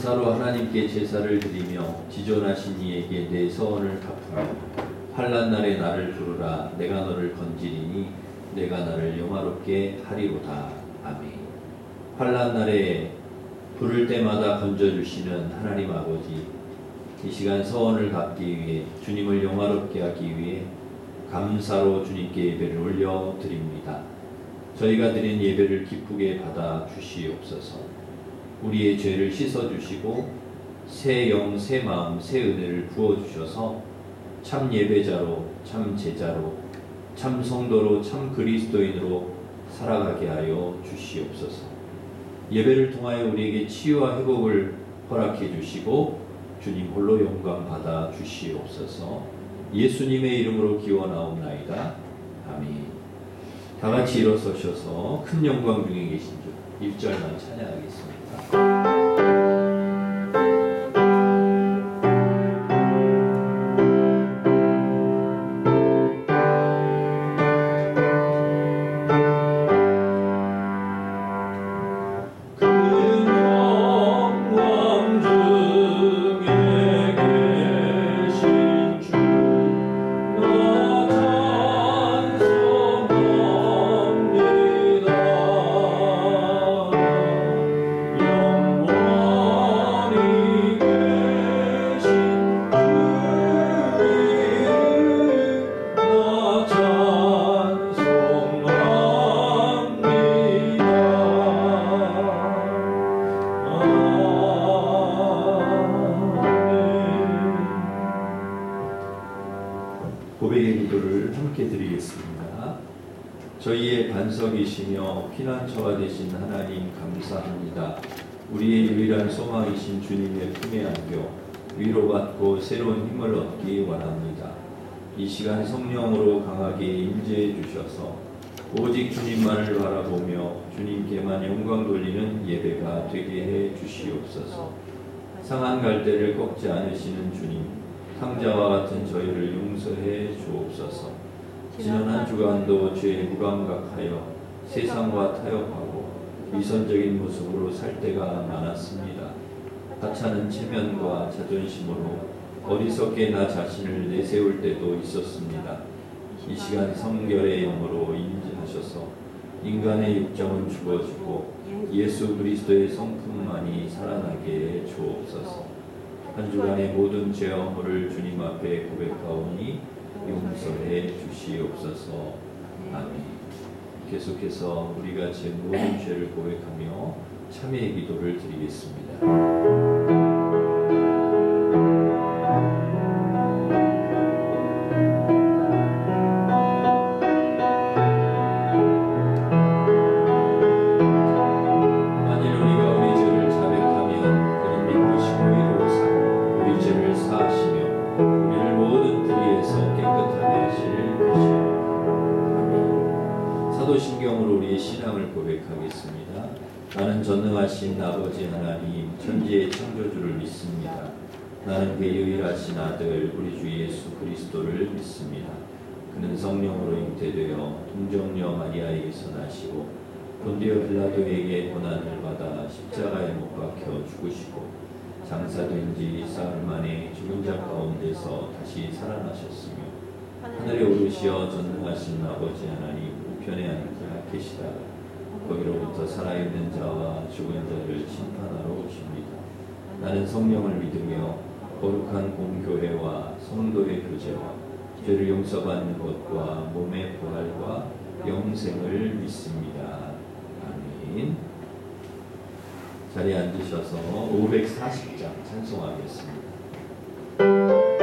감사로 하나님께 제사를 드리며 지존하신 이에게 내 서원을 갚으며 환난 날에 나를 부르라. 내가 너를 건지리니 내가 나를 영화롭게 하리로다. 아멘. 환난 날에 부를 때마다 건져주시는 하나님 아버지, 이 시간 서원을 갚기 위해 주님을 영화롭게 하기 위해 감사로 주님께 예배를 올려드립니다. 저희가 드린 예배를 기쁘게 받아 주시옵소서. 우리의 죄를 씻어주시고 새 영, 새 마음, 새 은혜를 부어주셔서 참 예배자로, 참 제자로, 참 성도로, 참 그리스도인으로 살아가게 하여 주시옵소서. 예배를 통하여 우리에게 치유와 회복을 허락해 주시고 주님 홀로 영광 받아 주시옵소서. 예수님의 이름으로 기원하옵나이다. 아멘. 다 같이 일어서셔서 큰 영광 중에 계신 주 1절만 찬양하겠습니다. 고백의 기도를 함께 드리겠습니다. 저희의 반석이시며 피난처가 되신 하나님 감사합니다. 우리의 유일한 소망이신 주님의 품에 안겨 위로받고 새로운 힘을 얻기 원합니다. 이 시간 성령으로 강하게 임재해 주셔서 오직 주님만을 바라보며 주님께만 영광 돌리는 예배가 되게 해 주시옵소서. 상한 갈대를 꺾지 않으시는 주님, 탕자와 같은 저희를 용서해 주옵소서. 지난 한 주간도 죄에 무감각하여 세상과 타협하고 위선적인 모습으로 살 때가 많았습니다. 하찮은 체면과 자존심으로 어리석게 나 자신을 내세울 때도 있었습니다. 이 시간 성결의 영으로 임재하셔서 인간의 육정은 죽어지고 예수 그리스도의 성품만이 살아나게 해 주옵소서. 한 주간의 모든 죄와 허물을 주님 앞에 고백하오니 용서해 주시옵소서. 아멘. 계속해서 우리가 제 모든 죄를 고백하며 참회의 기도를 드리겠습니다. 사도신경으로 우리의 신앙을 고백하겠습니다. 나는 전능하신 아버지 하나님 천지의 창조주를 믿습니다. 나는 그의 유일하신 아들 우리 주 예수 그리스도를 믿습니다. 그는 성령으로 잉태되어 동정녀 마리아에게서 나시고 본디오 빌라도에게 고난을 받아 십자가에 못 박혀 죽으시고 장사된 지 사흘 만에 죽은 자 가운데서 다시 살아나셨으며 하늘에 오르시어 전능하신 아버지 하나님 우편에 앉아 계시다가 거기로부터 살아있는 자와 죽은 자를 심판하러 오십니다. 나는 성령을 믿으며 거룩한 공교회와 성도의 교제와 죄를 용서받는 것과 몸의 부활과 영생을 믿습니다. 아멘. 자리에 앉으셔서 540장 찬송하겠습니다. Oh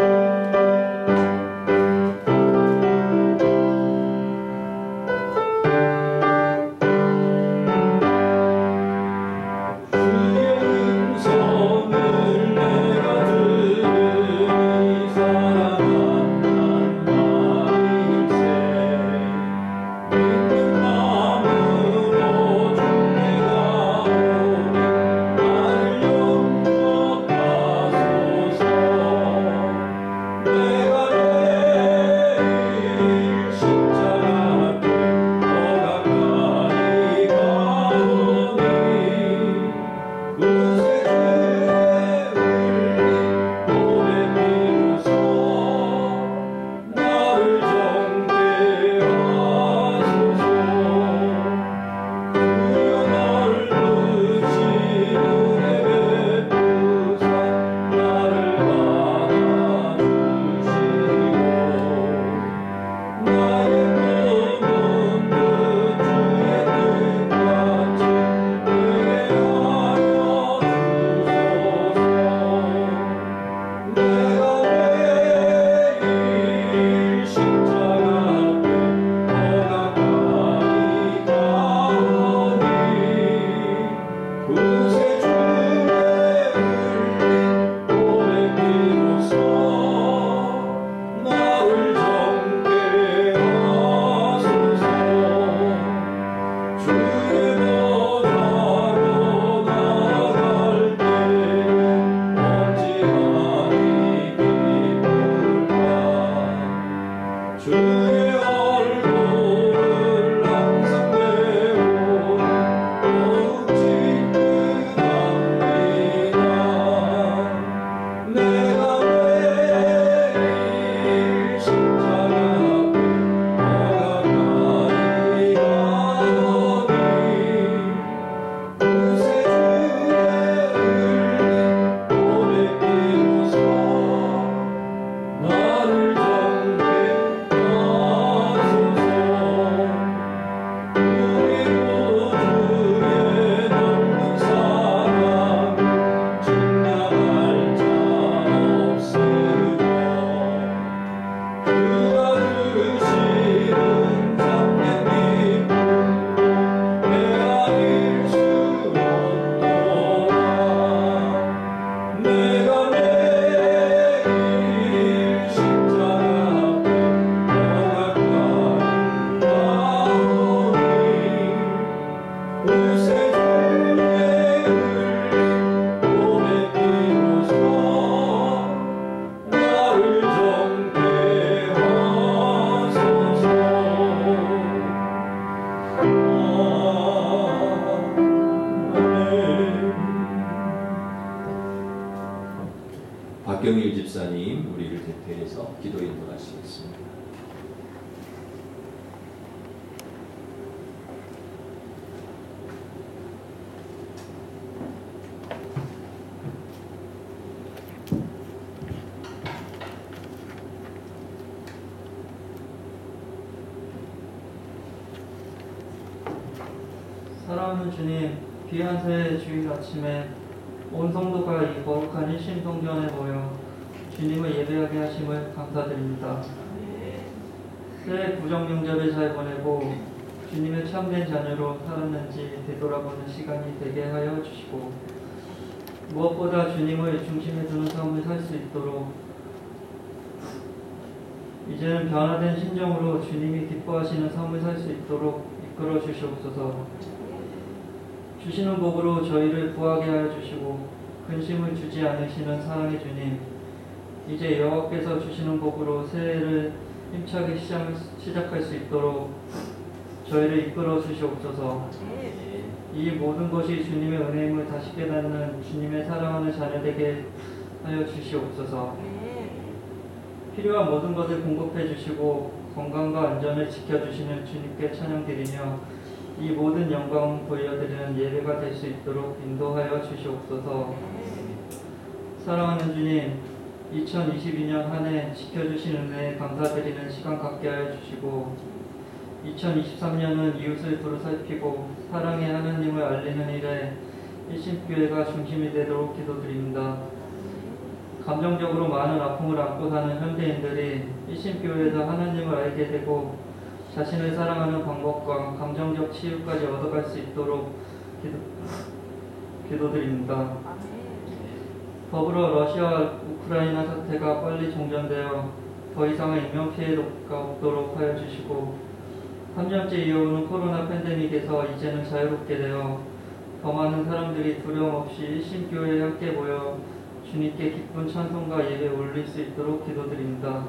박경일 집사님 우리를 대표해서 기도 인도하시겠습니다. 사랑하는 주님, 귀한 새해 주일 아침에 온 성도가 이 거룩한 일심 성전에 모여 주님을 예배하게 하심을 감사드립니다. 새해 구정명절을 잘 보내고 주님의 참된 자녀로 살았는지 되돌아보는 시간이 되게 하여 주시고, 무엇보다 주님을 중심에 두는 삶을 살 수 있도록 이제는 변화된 심정으로 주님이 기뻐하시는 삶을 살 수 있도록 이끌어 주시옵소서. 주시는 복으로 저희를 구하게 하여 주시고 근심을 주지 않으시는 사랑의 주님, 이제 여호와께서 주시는 복으로 새해를 힘차게 시작할 수 있도록 저희를 이끌어 주시옵소서. 이 모든 것이 주님의 은혜임을 다시 깨닫는 주님의 사랑하는 자녀 되게 하여 주시옵소서. 필요한 모든 것을 공급해 주시고 건강과 안전을 지켜주시는 주님께 찬양드리며 이 모든 영광 돌려드리는 예배가 될 수 있도록 인도하여 주시옵소서. 사랑하는 주님, 2022년 한 해 지켜주신 은혜에 감사드리는 시간 갖게 하여 주시고 2023년은 이웃을 두루 살피고 사랑의 하나님을 알리는 일에 일심교회가 중심이 되도록 기도드립니다. 감정적으로 많은 아픔을 안고 사는 현대인들이 일심교회에서 하나님을 알게 되고 자신을 사랑하는 방법과 감정적 치유까지 얻어갈 수 있도록 기도드립니다. 더불어 러시아 우크라이나 사태가 빨리 종전되어 더 이상의 인명피해가 없도록 하여 주시고 3년째 이어오는 코로나 팬데믹에서 이제는 자유롭게 되어 더 많은 사람들이 두려움 없이 일심교회에 함께 모여 주님께 기쁜 찬송과 예배 올릴 수 있도록 기도드립니다.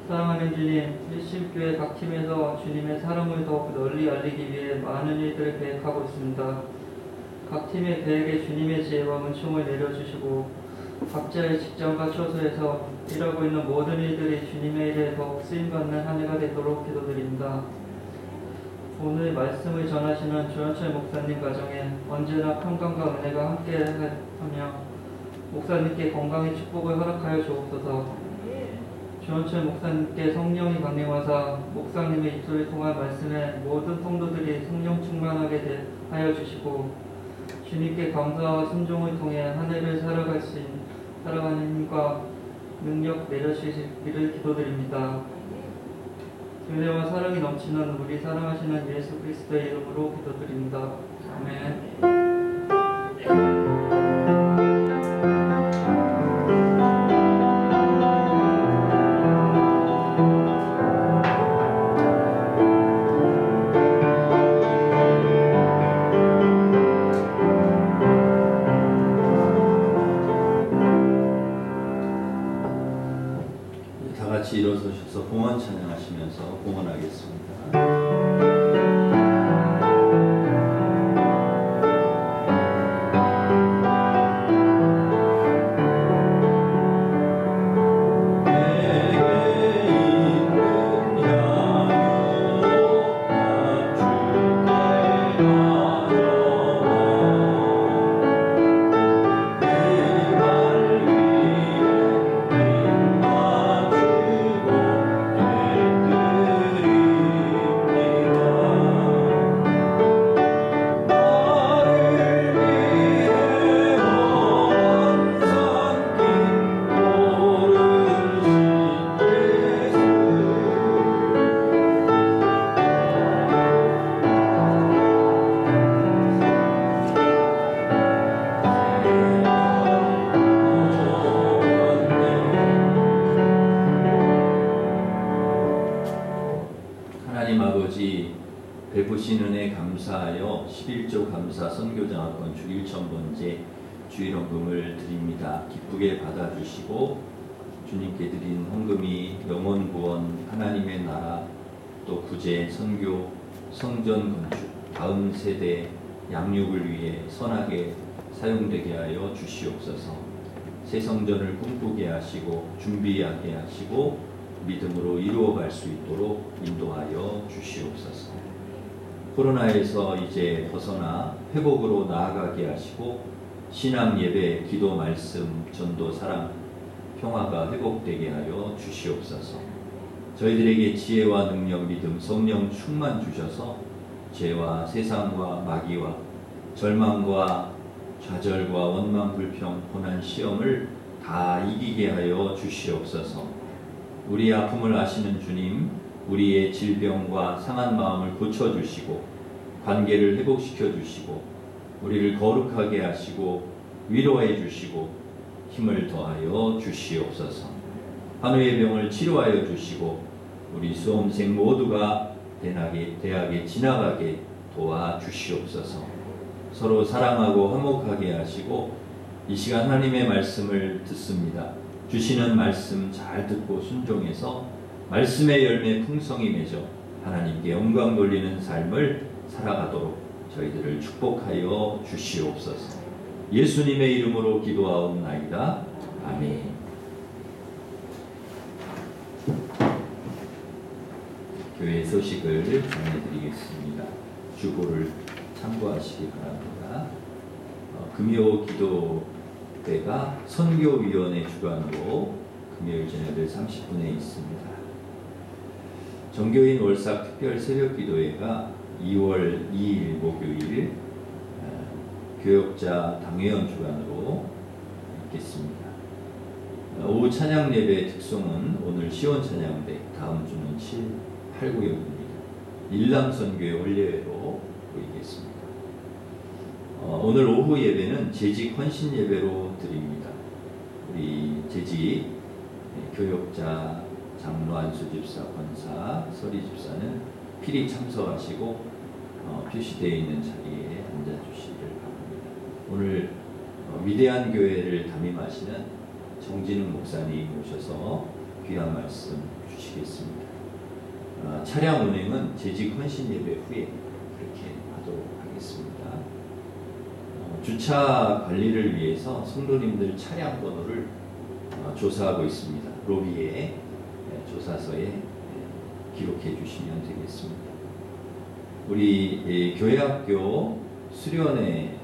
사랑하는 주님, 일심교회 각 팀에서 주님의 사랑을 더욱 널리 알리기 위해 많은 일들을 계획하고 있습니다. 각 팀의 계획에 주님의 지혜와 은총을 내려주시고 각자의 직장과 처소에서 일하고 있는 모든 일들이 주님의 일에 더욱 쓰임받는 한 해가 되도록 기도드립니다. 오늘 말씀을 전하시는 조현철 목사님 가정에 언제나 평강과 은혜가 함께하며 목사님께 건강의 축복을 허락하여 주옵소서. 조현철 목사님께 성령이 강림하사 목사님의 입술을 통한 말씀에 모든 성도들이 성령 충만하게 하여 주시고 주님께 감사와 순종을 통해 한 해를 살아가는 힘과 능력 내려주시기를 기도드립니다. 은혜와 사랑이 넘치는 우리 사랑하시는 예수 그리스도의 이름으로 기도드립니다. 아멘. 같이 일어서셔서 봉헌 찬양하시면서 봉헌하겠습니다. 베푸신 은혜 감사하여 11조 감사 선교장학권 주 1,000번째 주일헌금을 드립니다. 기쁘게 받아주시고 주님께 드린 헌금이 영혼 구원, 하나님의 나라, 또 구제, 선교, 성전 건축, 다음 세대 양육을 위해 선하게 사용되게 하여 주시옵소서. 새 성전을 꿈꾸게 하시고 준비하게 하시고 믿음으로 이루어갈 수 있도록 인도하여 주시옵소서. 코로나에서 이제 벗어나 회복으로 나아가게 하시고 신앙 예배, 기도, 말씀, 전도, 사랑, 평화가 회복되게 하여 주시옵소서. 저희들에게 지혜와 능력, 믿음, 성령 충만 주셔서 죄와 세상과 마귀와 절망과 좌절과 원망, 불평, 고난, 시험을 다 이기게 하여 주시옵소서. 우리의 아픔을 아시는 주님, 우리의 질병과 상한 마음을 고쳐주시고 관계를 회복시켜 주시고 우리를 거룩하게 하시고 위로해 주시고 힘을 더하여 주시옵소서. 한우의 병을 치료하여 주시고 우리 수험생 모두가 대학에 지나가게 도와주시옵소서. 서로 사랑하고 화목하게 하시고 이 시간 하나님의 말씀을 듣습니다. 주시는 말씀 잘 듣고 순종해서 말씀의 열매 풍성히 맺어 하나님께 영광 돌리는 삶을 살아가도록 저희들을 축복하여 주시옵소서. 예수님의 이름으로 기도하옵나이다. 아멘. 교회 소식을 전해드리겠습니다. 주보를 참고하시기 바랍니다. 금요 기도회가 선교위원회 주관으로 금요일 저녁 30분에 있습니다. 정교인 월삭 특별 새벽 기도회가 2월 2일 목요일 교역자 당회원 주관으로 있겠습니다. 오후 찬양 예배 특송은 오늘 시원 찬양대, 다음 주는 7, 8, 9역입니다. 일남선교회 원례회로 보이겠습니다. 오늘 오후 예배는 재직 헌신 예배로 드립니다. 우리 재직 교역자 장로 안수 집사, 권사, 서리 집사는 필히 참석하시고 표시되어 있는 자리에 앉아주시기를 바랍니다. 오늘 위대한 교회를 담임하시는 정진웅 목사님 오셔서 귀한 말씀 주시겠습니다. 차량 운행은 재직 헌신 예배 후에 그렇게 하도록 하겠습니다. 주차 관리를 위해서 성도님들 차량 번호를 조사하고 있습니다. 로비에 조사서에 기록해 주시면 되겠습니다. 우리 교회학교 수련회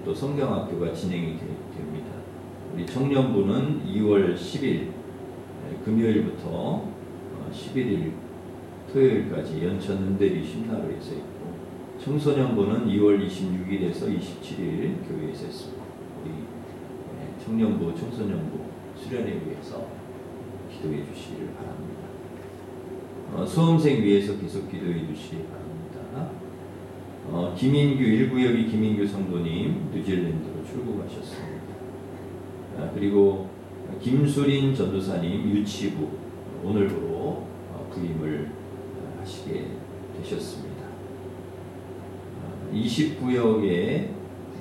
또 성경학교가 진행이 됩니다. 우리 청년부는 2월 10일 금요일부터 11일 토요일까지 연천 은대리 심나루에서 있고 청소년부는 2월 26일에서 27일 교회에서 있습니다. 우리 청년부, 청소년부 수련회 위해서 기도해 주시기를 바랍니다. 수험생 위해서 계속 기도해 주시기 바랍니다. 김인규 1구역이 김인규 성도님 뉴질랜드로 출국하셨습니다. 그리고 김수린 전도사님 유치부 오늘부로 부임을 하시게 되셨습니다. 20구역의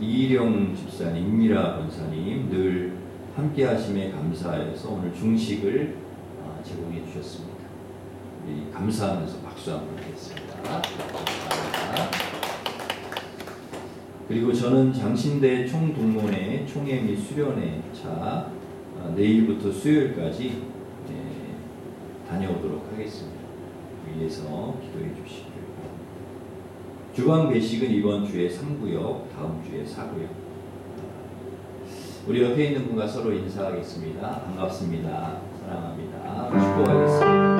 이일영 집사님, 임미라 권사님 늘 함께 하심에 감사해서 오늘 중식을 제공해 주셨습니다. 우리 감사하면서 박수 한번 하겠습니다. 감사합니다. 그리고 저는 장신대 총동문회 총회 및 수련회 차 내일부터 수요일까지 다녀오도록 하겠습니다. 위에서 기도해 주시기를 바랍니다. 주방 배식은 이번 주에 3구역, 다음 주에 4구역. 우리 옆에 있는 분과 서로 인사하겠습니다. 반갑습니다. 사랑합니다. 축복하겠습니다.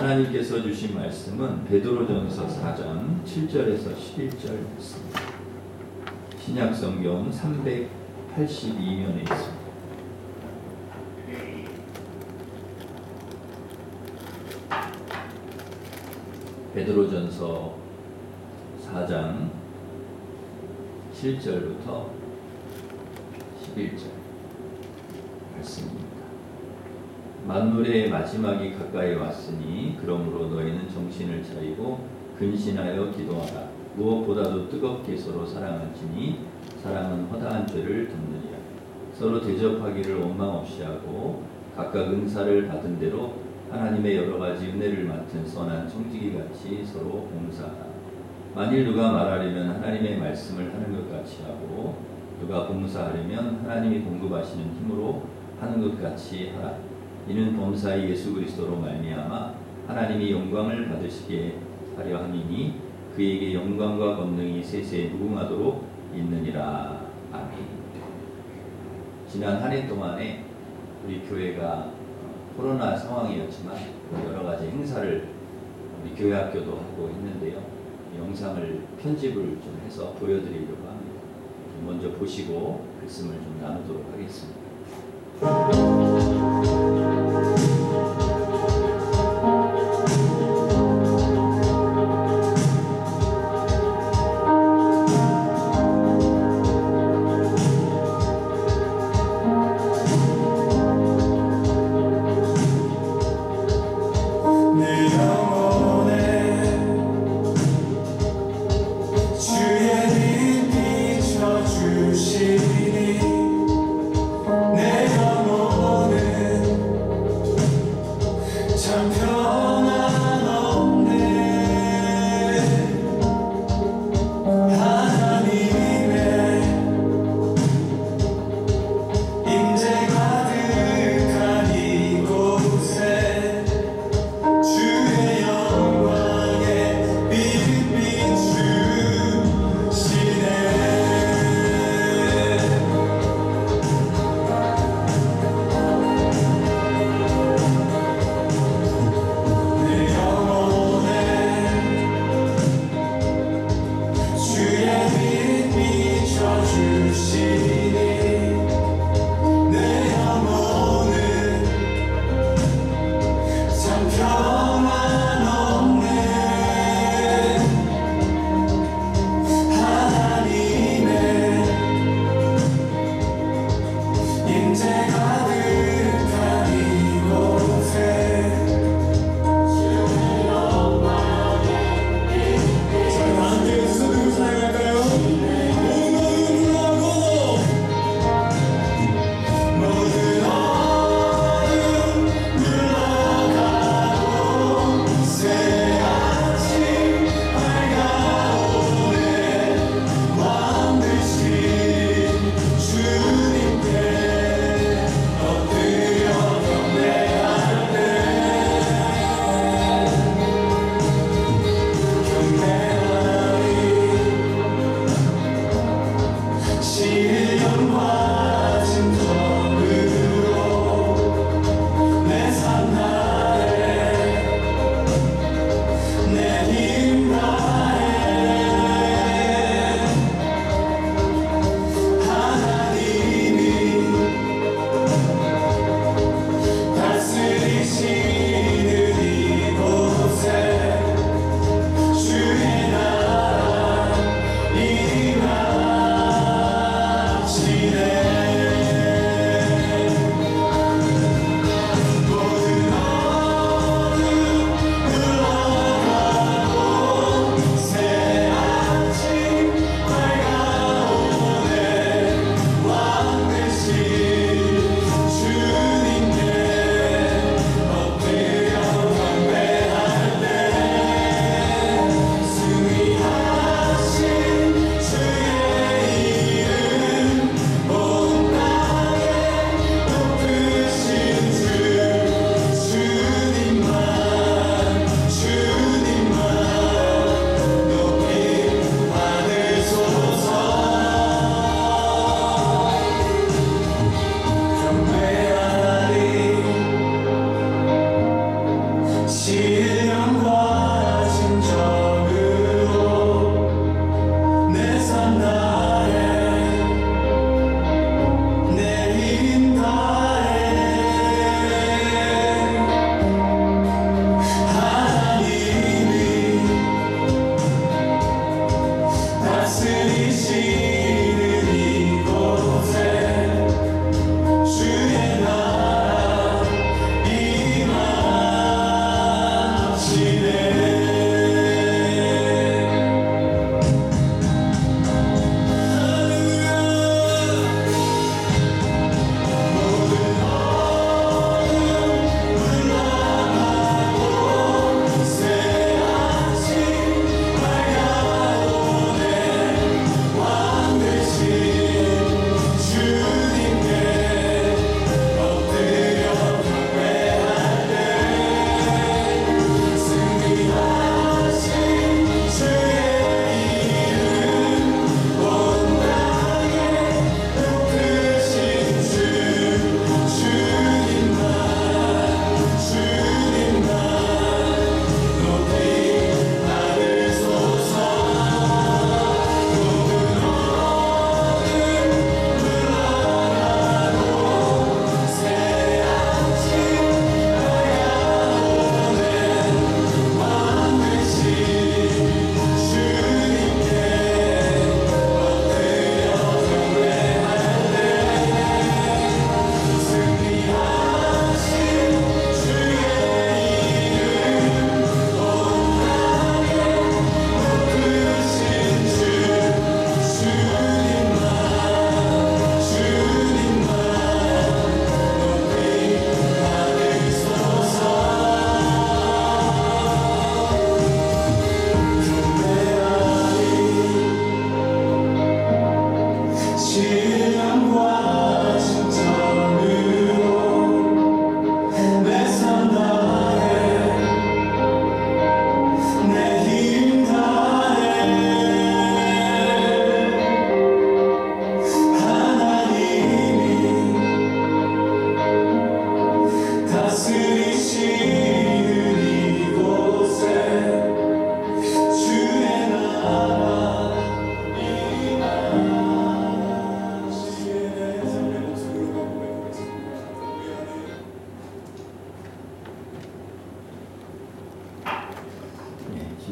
하나님께서 주신 말씀은 베드로전서 4장 7절에서 11절 말씀입니다. 신약성경 382면에 있습니다. 베드로전서 4장 7절부터 11절 말씀입니다. 만물의 마지막이 가까이 왔으니 그러므로 너희는 정신을 차리고 근신하여 기도하라. 무엇보다도 뜨겁게 서로 사랑할지니 사랑은 허다한 죄를 덮느니라. 서로 대접하기를 원망 없이 하고 각각 은사를 받은 대로 하나님의 여러 가지 은혜를 맡은 선한 청지기 같이 서로 봉사하라. 만일 누가 말하려면 하나님의 말씀을 하는 것 같이 하고 누가 봉사하려면 하나님이 공급하시는 힘으로 하는 것 같이 하라. 이는 범사의 예수 그리스도로 말미암아 하나님이 영광을 받으시게 하려 함이니 그에게 영광과 권능이 세세에 무궁하도록 있느니라. 아멘. 지난 한 해 동안에 우리 교회가 코로나 상황이었지만 여러 가지 행사를 우리 교회 학교도 하고 있는데요. 영상을 편집을 좀 해서 보여드리려고 합니다. 먼저 보시고 말씀을 좀 나누도록 하겠습니다. 주시리니 내 영혼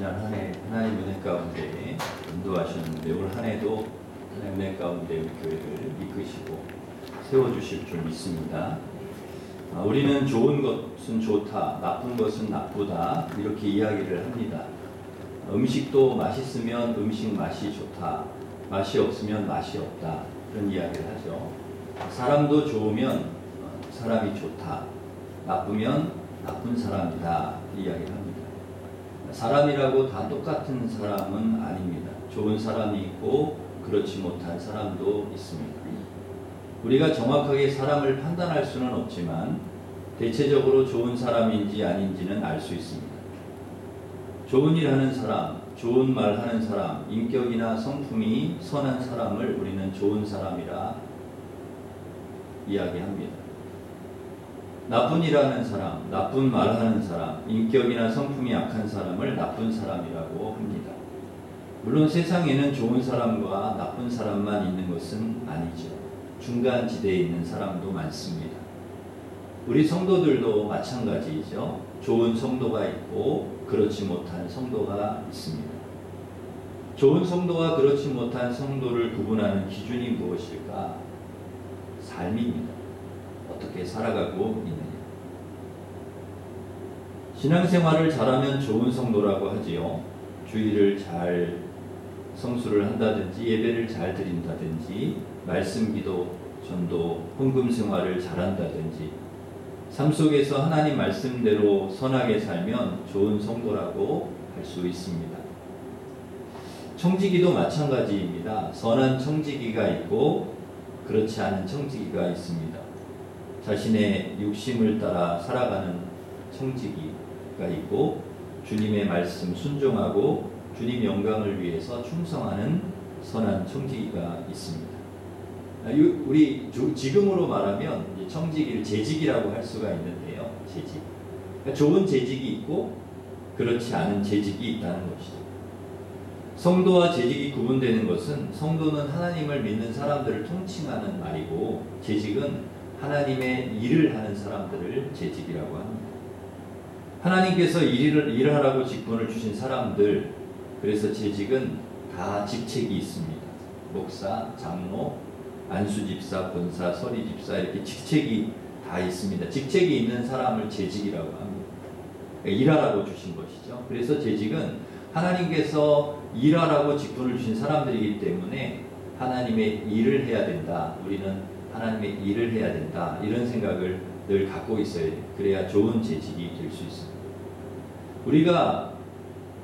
지난 한 해 하나님 은혜 가운데 인도하셨는데 올 한 해도 하나님 은혜 가운데 우리 교회를 이끄시고 세워주실 줄 믿습니다. 우리는 좋은 것은 좋다, 나쁜 것은 나쁘다 이렇게 이야기를 합니다. 음식도 맛있으면 음식 맛이 좋다, 맛이 없으면 맛이 없다 그런 이야기를 하죠. 사람도 좋으면 사람이 좋다, 나쁘면 나쁜 사람이다 이야기를 합니다. 사람이라고 다 똑같은 사람은 아닙니다. 좋은 사람이 있고 그렇지 못한 사람도 있습니다. 우리가 정확하게 사람을 판단할 수는 없지만 대체적으로 좋은 사람인지 아닌지는 알 수 있습니다. 좋은 일 하는 사람, 좋은 말 하는 사람, 인격이나 성품이 선한 사람을 우리는 좋은 사람이라 이야기합니다. 나쁜 일 하는 사람, 나쁜 말 하는 사람, 인격이나 성품이 약한 사람을 나쁜 사람이라고 합니다. 물론 세상에는 좋은 사람과 나쁜 사람만 있는 것은 아니죠. 중간 지대에 있는 사람도 많습니다. 우리 성도들도 마찬가지이죠. 좋은 성도가 있고 그렇지 못한 성도가 있습니다. 좋은 성도와 그렇지 못한 성도를 구분하는 기준이 무엇일까? 삶입니다. 어떻게 살아가고 있느냐. 신앙생활을 잘하면 좋은 성도라고 하지요. 주일을 잘 성수를 한다든지 예배를 잘 드린다든지 말씀 기도, 전도, 헌금 생활을 잘한다든지 삶 속에서 하나님 말씀대로 선하게 살면 좋은 성도라고 할 수 있습니다. 청지기도 마찬가지입니다. 선한 청지기가 있고 그렇지 않은 청지기가 있습니다. 자신의 육심을 따라 살아가는 청지기가 있고 주님의 말씀 순종하고 주님 영광을 위해서 충성하는 선한 청지기가 있습니다. 우리 지금으로 말하면 청지기를 재직이라고 할 수가 있는데요. 재직. 그러니까 좋은 재직이 있고 그렇지 않은 재직이 있다는 것이죠. 성도와 재직이 구분되는 것은 성도는 하나님을 믿는 사람들을 통칭하는 말이고 재직은 하나님의 일을 하는 사람들을 재직이라고 합니다. 하나님께서 일하라고 직분을 주신 사람들, 그래서 재직은 다 직책이 있습니다. 목사, 장로, 안수집사, 권사, 서리집사 이렇게 직책이 다 있습니다. 직책이 있는 사람을 재직이라고 합니다. 그러니까 일하라고 주신 것이죠. 그래서 재직은 하나님께서 일하라고 직분을 주신 사람들이기 때문에 하나님의 일을 해야 된다. 우리는 하나님의 일을 해야 된다. 이런 생각을 늘 갖고 있어야 돼요. 그래야 좋은 재직이 될 수 있습니다. 우리가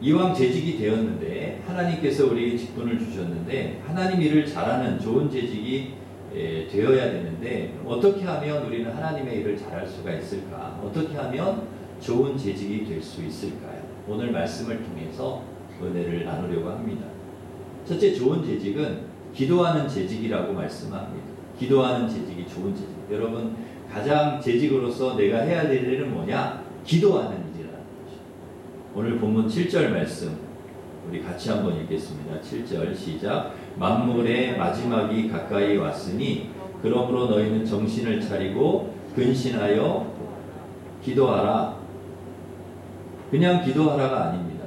이왕 재직이 되었는데 하나님께서 우리에게 직분을 주셨는데 하나님 일을 잘하는 좋은 재직이 되어야 되는데 어떻게 하면 우리는 하나님의 일을 잘할 수가 있을까? 어떻게 하면 좋은 재직이 될 수 있을까요? 오늘 말씀을 통해서 은혜를 나누려고 합니다. 첫째, 좋은 재직은 기도하는 재직이라고 말씀합니다. 기도하는 재직이 좋은 재직. 여러분, 가장 재직으로서 내가 해야 될 일은 뭐냐? 기도하는 일이라는 것이죠. 오늘 본문 7절 말씀 우리 같이 한번 읽겠습니다. 7절 시작. 만물의 마지막이 가까이 왔으니 그러므로 너희는 정신을 차리고 근신하여 기도하라. 그냥 기도하라가 아닙니다.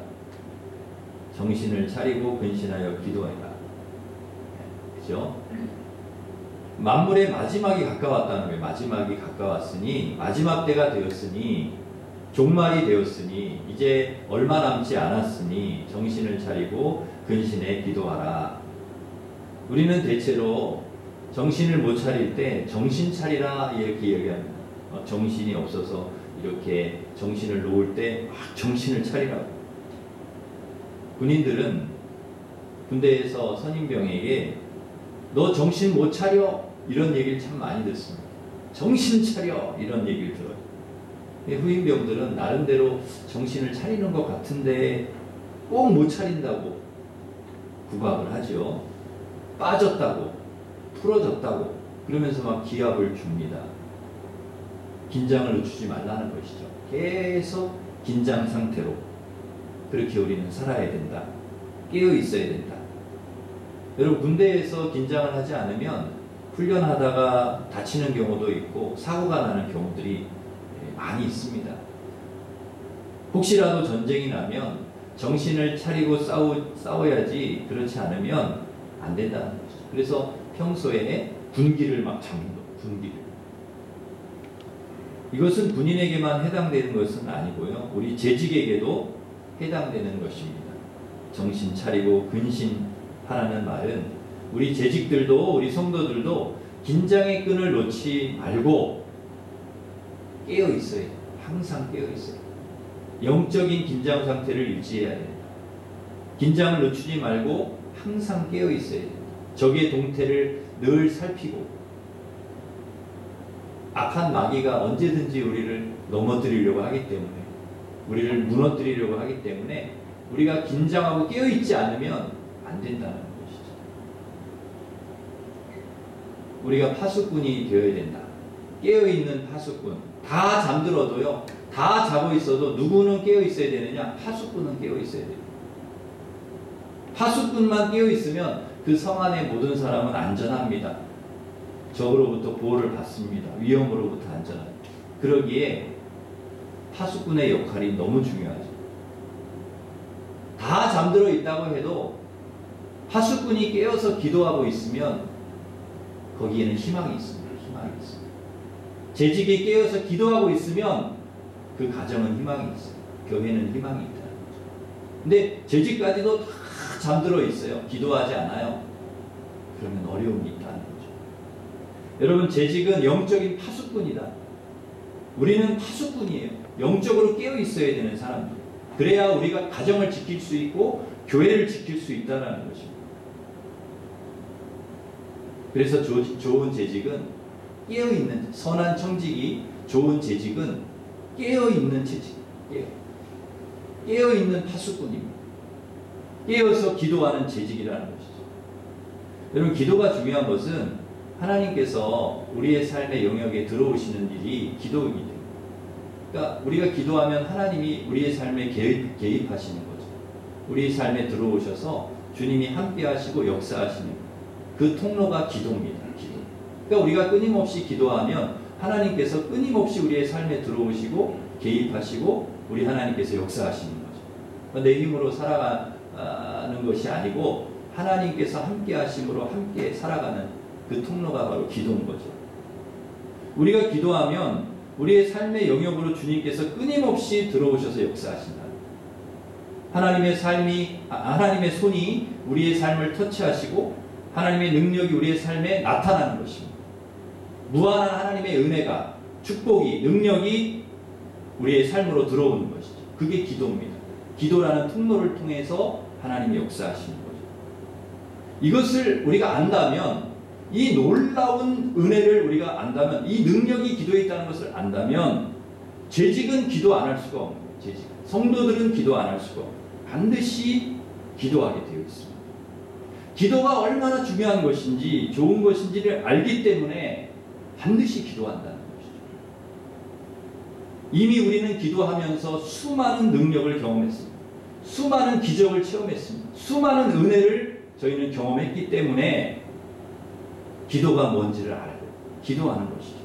정신을 차리고 근신하여 기도하라. 그죠? 만물의 마지막이 가까웠다는 거예요. 마지막이 가까웠으니, 마지막 때가 되었으니, 종말이 되었으니, 이제 얼마 남지 않았으니 정신을 차리고 근신해 기도하라. 우리는 대체로 정신을 못 차릴 때 정신 차리라 이렇게 얘기합니다. 정신이 없어서 이렇게 정신을 놓을 때 막 정신을 차리라고. 군인들은 군대에서 선임병에게 너 정신 못 차려 이런 얘기를 참 많이 듣습니다. 정신 차려 이런 얘기를 들어요. 후임병들은 나름대로 정신을 차리는 것 같은데 꼭 못 차린다고 구박을 하죠. 빠졌다고, 풀어졌다고 그러면서 막 기합을 줍니다. 긴장을 늦추지 말라는 것이죠. 계속 긴장 상태로 그렇게 우리는 살아야 된다. 깨어 있어야 된다. 여러분, 군대에서 긴장을 하지 않으면 훈련하다가 다치는 경우도 있고 사고가 나는 경우들이 많이 있습니다. 혹시라도 전쟁이 나면 정신을 차리고 싸워야지 그렇지 않으면 안 된다는 거죠. 그래서 평소에 군기를 막 잡는 거, 군기를. 이것은 군인에게만 해당되는 것은 아니고요. 우리 재직에게도 해당되는 것입니다. 정신 차리고 근신하라는 말은 우리 재직들도 우리 성도들도 긴장의 끈을 놓지 말고 깨어 있어야 돼요. 항상 깨어 있어요. 영적인 긴장 상태를 유지해야 됩니다. 긴장을 늦추지 말고 항상 깨어 있어야 됩니다. 적의 동태를 늘 살피고 악한 마귀가 언제든지 우리를 넘어뜨리려고 하기 때문에 우리를 무너뜨리려고 하기 때문에 우리가 긴장하고 깨어있지 않으면 안 된다는 것이죠. 우리가 파수꾼이 되어야 된다. 깨어있는 파수꾼. 다 잠들어도요. 다 자고 있어도 누구는 깨어있어야 되느냐? 파수꾼은 깨어있어야 돼요. 파수꾼만 깨어있으면 그 성 안의 모든 사람은 안전합니다. 적으로부터 보호를 받습니다. 위험으로부터 안전합니다. 그러기에 파수꾼의 역할이 너무 중요하죠. 다 잠들어 있다고 해도 파수꾼이 깨어서 기도하고 있으면 거기에는 희망이 있습니다. 희망이 있습니다. 재직이 깨어서 기도하고 있으면 그 가정은 희망이 있어요. 교회는 희망이 있다는 거죠. 근데 재직까지도 다 잠들어 있어요. 기도하지 않아요. 그러면 어려움이 있다는 거죠. 여러분, 재직은 영적인 파수꾼이다. 우리는 파수꾼이에요. 영적으로 깨어 있어야 되는 사람들. 그래야 우리가 가정을 지킬 수 있고 교회를 지킬 수 있다는 것입니다. 그래서 좋은 재직은 깨어있는, 선한 청직이 좋은 재직은 깨어있는 재직, 깨어있는 파수꾼입니다. 깨어서 기도하는 재직이라는 것이죠. 여러분, 기도가 중요한 것은 하나님께서 우리의 삶의 영역에 들어오시는 일이 기도이기 때문에, 그러니까 우리가 기도하면 하나님이 우리의 삶에 개입하시는 거죠. 우리의 삶에 들어오셔서 주님이 함께 하시고 역사하시는 그 통로가 기도입니다. 기도. 그러니까 우리가 끊임없이 기도하면 하나님께서 끊임없이 우리의 삶에 들어오시고 개입하시고 우리 하나님께서 역사하시는 거죠. 내 힘으로 살아가는 것이 아니고 하나님께서 함께 하심으로 함께 살아가는 그 통로가 바로 기도인 거죠. 우리가 기도하면 우리의 삶의 영역으로 주님께서 끊임없이 들어오셔서 역사하신다. 하나님의 손이 우리의 삶을 터치하시고 하나님의 능력이 우리의 삶에 나타나는 것입니다. 무한한 하나님의 은혜가, 축복이, 능력이 우리의 삶으로 들어오는 것이죠. 그게 기도입니다. 기도라는 통로를 통해서 하나님이 역사하시는 거죠. 이것을 우리가 안다면, 이 놀라운 은혜를 우리가 안다면, 이 능력이 기도에 있다는 것을 안다면 재직은 기도 안 할 수가 없는 거예요. 재직. 성도들은 기도 안 할 수가 없어요. 반드시 기도하게 되어 있습니다. 기도가 얼마나 중요한 것인지 좋은 것인지를 알기 때문에 반드시 기도한다는 것이죠. 이미 우리는 기도하면서 수많은 능력을 경험했습니다. 수많은 기적을 체험했습니다. 수많은 은혜를 저희는 경험했기 때문에 기도가 뭔지를 알고 기도하는 것이죠.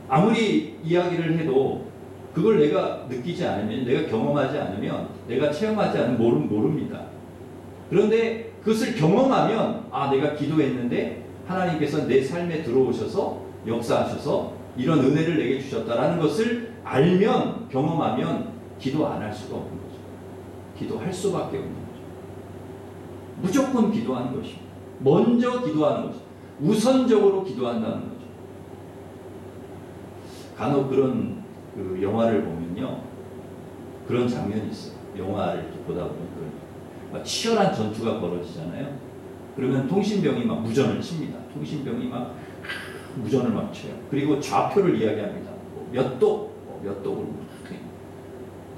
아무리 이야기를 해도 그걸 내가 느끼지 않으면, 내가 경험하지 않으면, 내가 체험하지 않으면 모릅니다. 그런데 그것을 경험하면, 아, 내가 기도했는데 하나님께서 내 삶에 들어오셔서 역사하셔서 이런 은혜를 내게 주셨다라는 것을 알면, 경험하면 기도 안 할 수가 없는 거죠. 기도할 수밖에 없는 거죠. 무조건 기도하는 것입니다. 먼저 기도하는 거죠. 우선적으로 기도한다는 거죠. 간혹 그런 영화를 보면요, 그런 장면이 있어요. 영화를 이렇게 보다 보면 막 치열한 전투가 벌어지잖아요. 그러면 통신병이 막 무전을 칩니다. 통신병이 막 무전을 막 쳐요. 그리고 좌표를 이야기합니다. 몇 도, 몇 도로.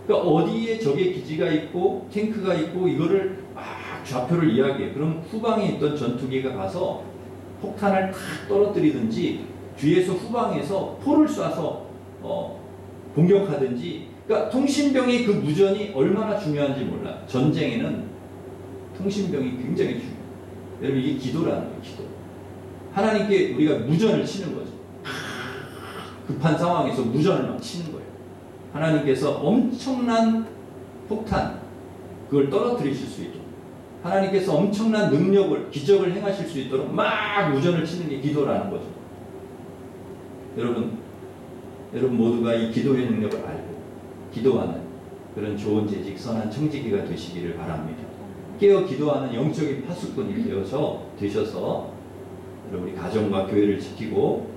그러니까 어디에 적의 기지가 있고 탱크가 있고 이거를 막 좌표를 이야기해요. 그럼 후방에 있던 전투기가 가서 폭탄을 탁 떨어뜨리든지 뒤에서 후방에서 포를 쏴서 공격하든지. 그러니까 통신병의 그 무전이 얼마나 중요한지 몰라요. 전쟁에는 통신병이 굉장히 중요해요. 여러분, 이게 기도라는 거예요. 기도. 하나님께 우리가 무전을 치는 거죠. 급한 상황에서 무전을 막 치는 거예요. 하나님께서 엄청난 폭탄, 그걸 떨어뜨리실 수 있도록 하나님께서 엄청난 능력을 기적을 행하실 수 있도록 막 우전을 치는 게 기도라는 거죠. 여러분 모두가 이 기도의 능력을 알고 기도하는 그런 좋은 재직 선한 청지기가 되시기를 바랍니다. 깨어 기도하는 영적인 파수꾼이 되셔서 우리 가정과 교회를 지키고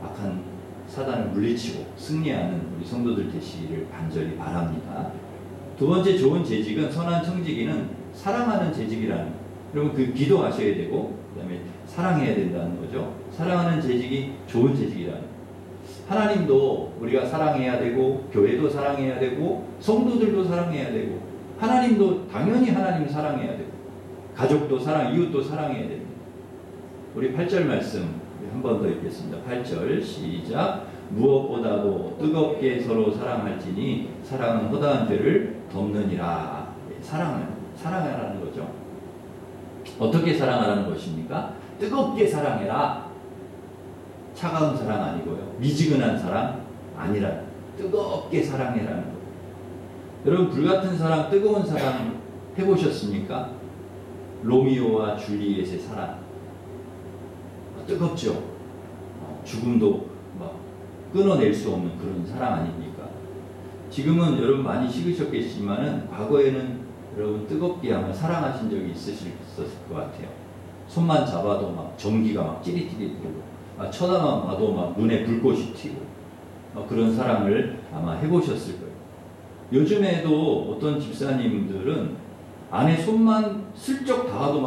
악한 사단을 물리치고 승리하는 우리 성도들 되시기를 간절히 바랍니다. 두 번째 좋은 재직은 선한 청지기는 사랑하는 재직이라는, 여러분 그 기도하셔야 되고 그다음에 사랑해야 된다는 거죠. 사랑하는 재직이 좋은 재직이라는, 하나님도 우리가 사랑해야 되고 교회도 사랑해야 되고 성도들도 사랑해야 되고 하나님도 당연히 하나님 사랑해야 되고 가족도 이웃도 사랑해야 됩니다. 우리 8절 말씀 한 번 더 읽겠습니다. 8절 시작. 무엇보다도 뜨겁게 서로 사랑할지니 사랑은 허다한 죄를 덮느니라. 사랑하라는 거죠. 어떻게 사랑하라는 것입니까? 뜨겁게 사랑해라. 차가운 사랑 아니고요. 미지근한 사랑 아니라 뜨겁게 사랑해라는 거예요. 여러분 불같은 사랑, 뜨거운 사랑 해보셨습니까? 로미오와 줄리엣의 사랑 뜨겁죠. 죽음도 막 끊어낼 수 없는 그런 사랑 아닙니까? 지금은 여러분 많이 식으셨겠지만은 과거에는 여러분 뜨겁게 아마 사랑하신 적이 있었을 것 같아요. 손만 잡아도 막 전기가 막 찌릿찌릿 되고 쳐다만 봐도 막 눈에 불꽃이 튀고 그런 사랑을 아마 해보셨을 거예요. 요즘에도 어떤 집사님들은 안에 손만 슬쩍 닿아도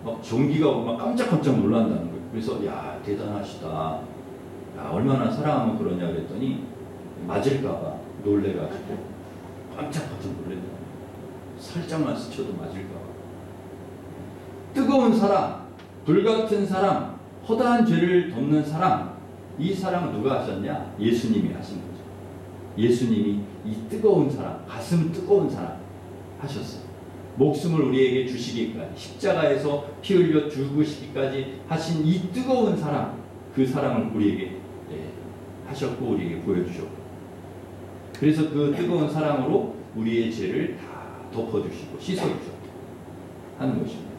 막 전기가 오고 막 깜짝깜짝 놀란다는 거예요. 그래서 야 대단하시다. 야 얼마나 사랑하면 그러냐 그랬더니 맞을까봐 놀래가지고 깜짝깜짝 놀란다. 살짝만 스쳐도 맞을까봐. 뜨거운 사랑, 불같은 사랑, 허다한 죄를 덮는 사랑, 이 사랑은 누가 하셨냐? 예수님이 하신 거죠. 예수님이 이 뜨거운 사랑, 가슴 뜨거운 사랑 하셨어요. 목숨을 우리에게 주시기까지, 십자가에서 피 흘려 죽으시기까지 하신 이 뜨거운 사랑, 그 사랑을 우리에게 하셨고 우리에게 보여주셨고, 그래서 그 뜨거운 사랑으로 우리의 죄를 다 덮어주시고 씻어주셨고 하는 것입니다.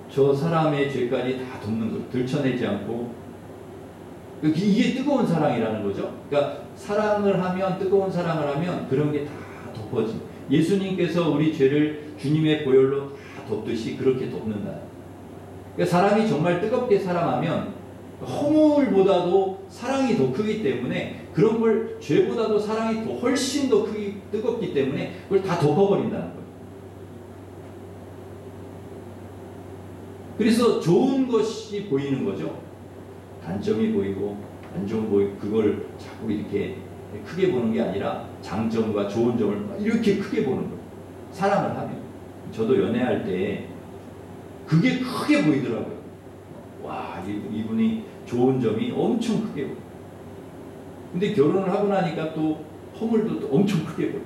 저 사람의 죄까지 다 덮는 것, 들춰내지 않고, 이게 뜨거운 사랑이라는 거죠. 그러니까 사랑을 하면, 뜨거운 사랑을 하면 그런 게 다 덮어집니다. 예수님께서 우리 죄를 주님의 보혈로 다 덮듯이 그렇게 덮는다. 그러니까 사람이 정말 뜨겁게 사랑하면 허물보다도 사랑이 더 크기 때문에, 그런 걸 죄보다도 사랑이 더 훨씬 더 뜨겁기 때문에 그걸 다 덮어버린다는 거예요. 그래서 좋은 것이 보이는 거죠. 단점이 보이고 안 좋은 보이고, 그걸 자꾸 이렇게 크게 보는 게 아니라 장점과 좋은 점을 이렇게 크게 보는 거예요. 사랑을 하면. 저도 연애할 때 그게 크게 보이더라고요. 와, 이분이 좋은 점이 엄청 크게 보여요. 근데 결혼을 하고 나니까 또 허물도 또 엄청 크게 보여요.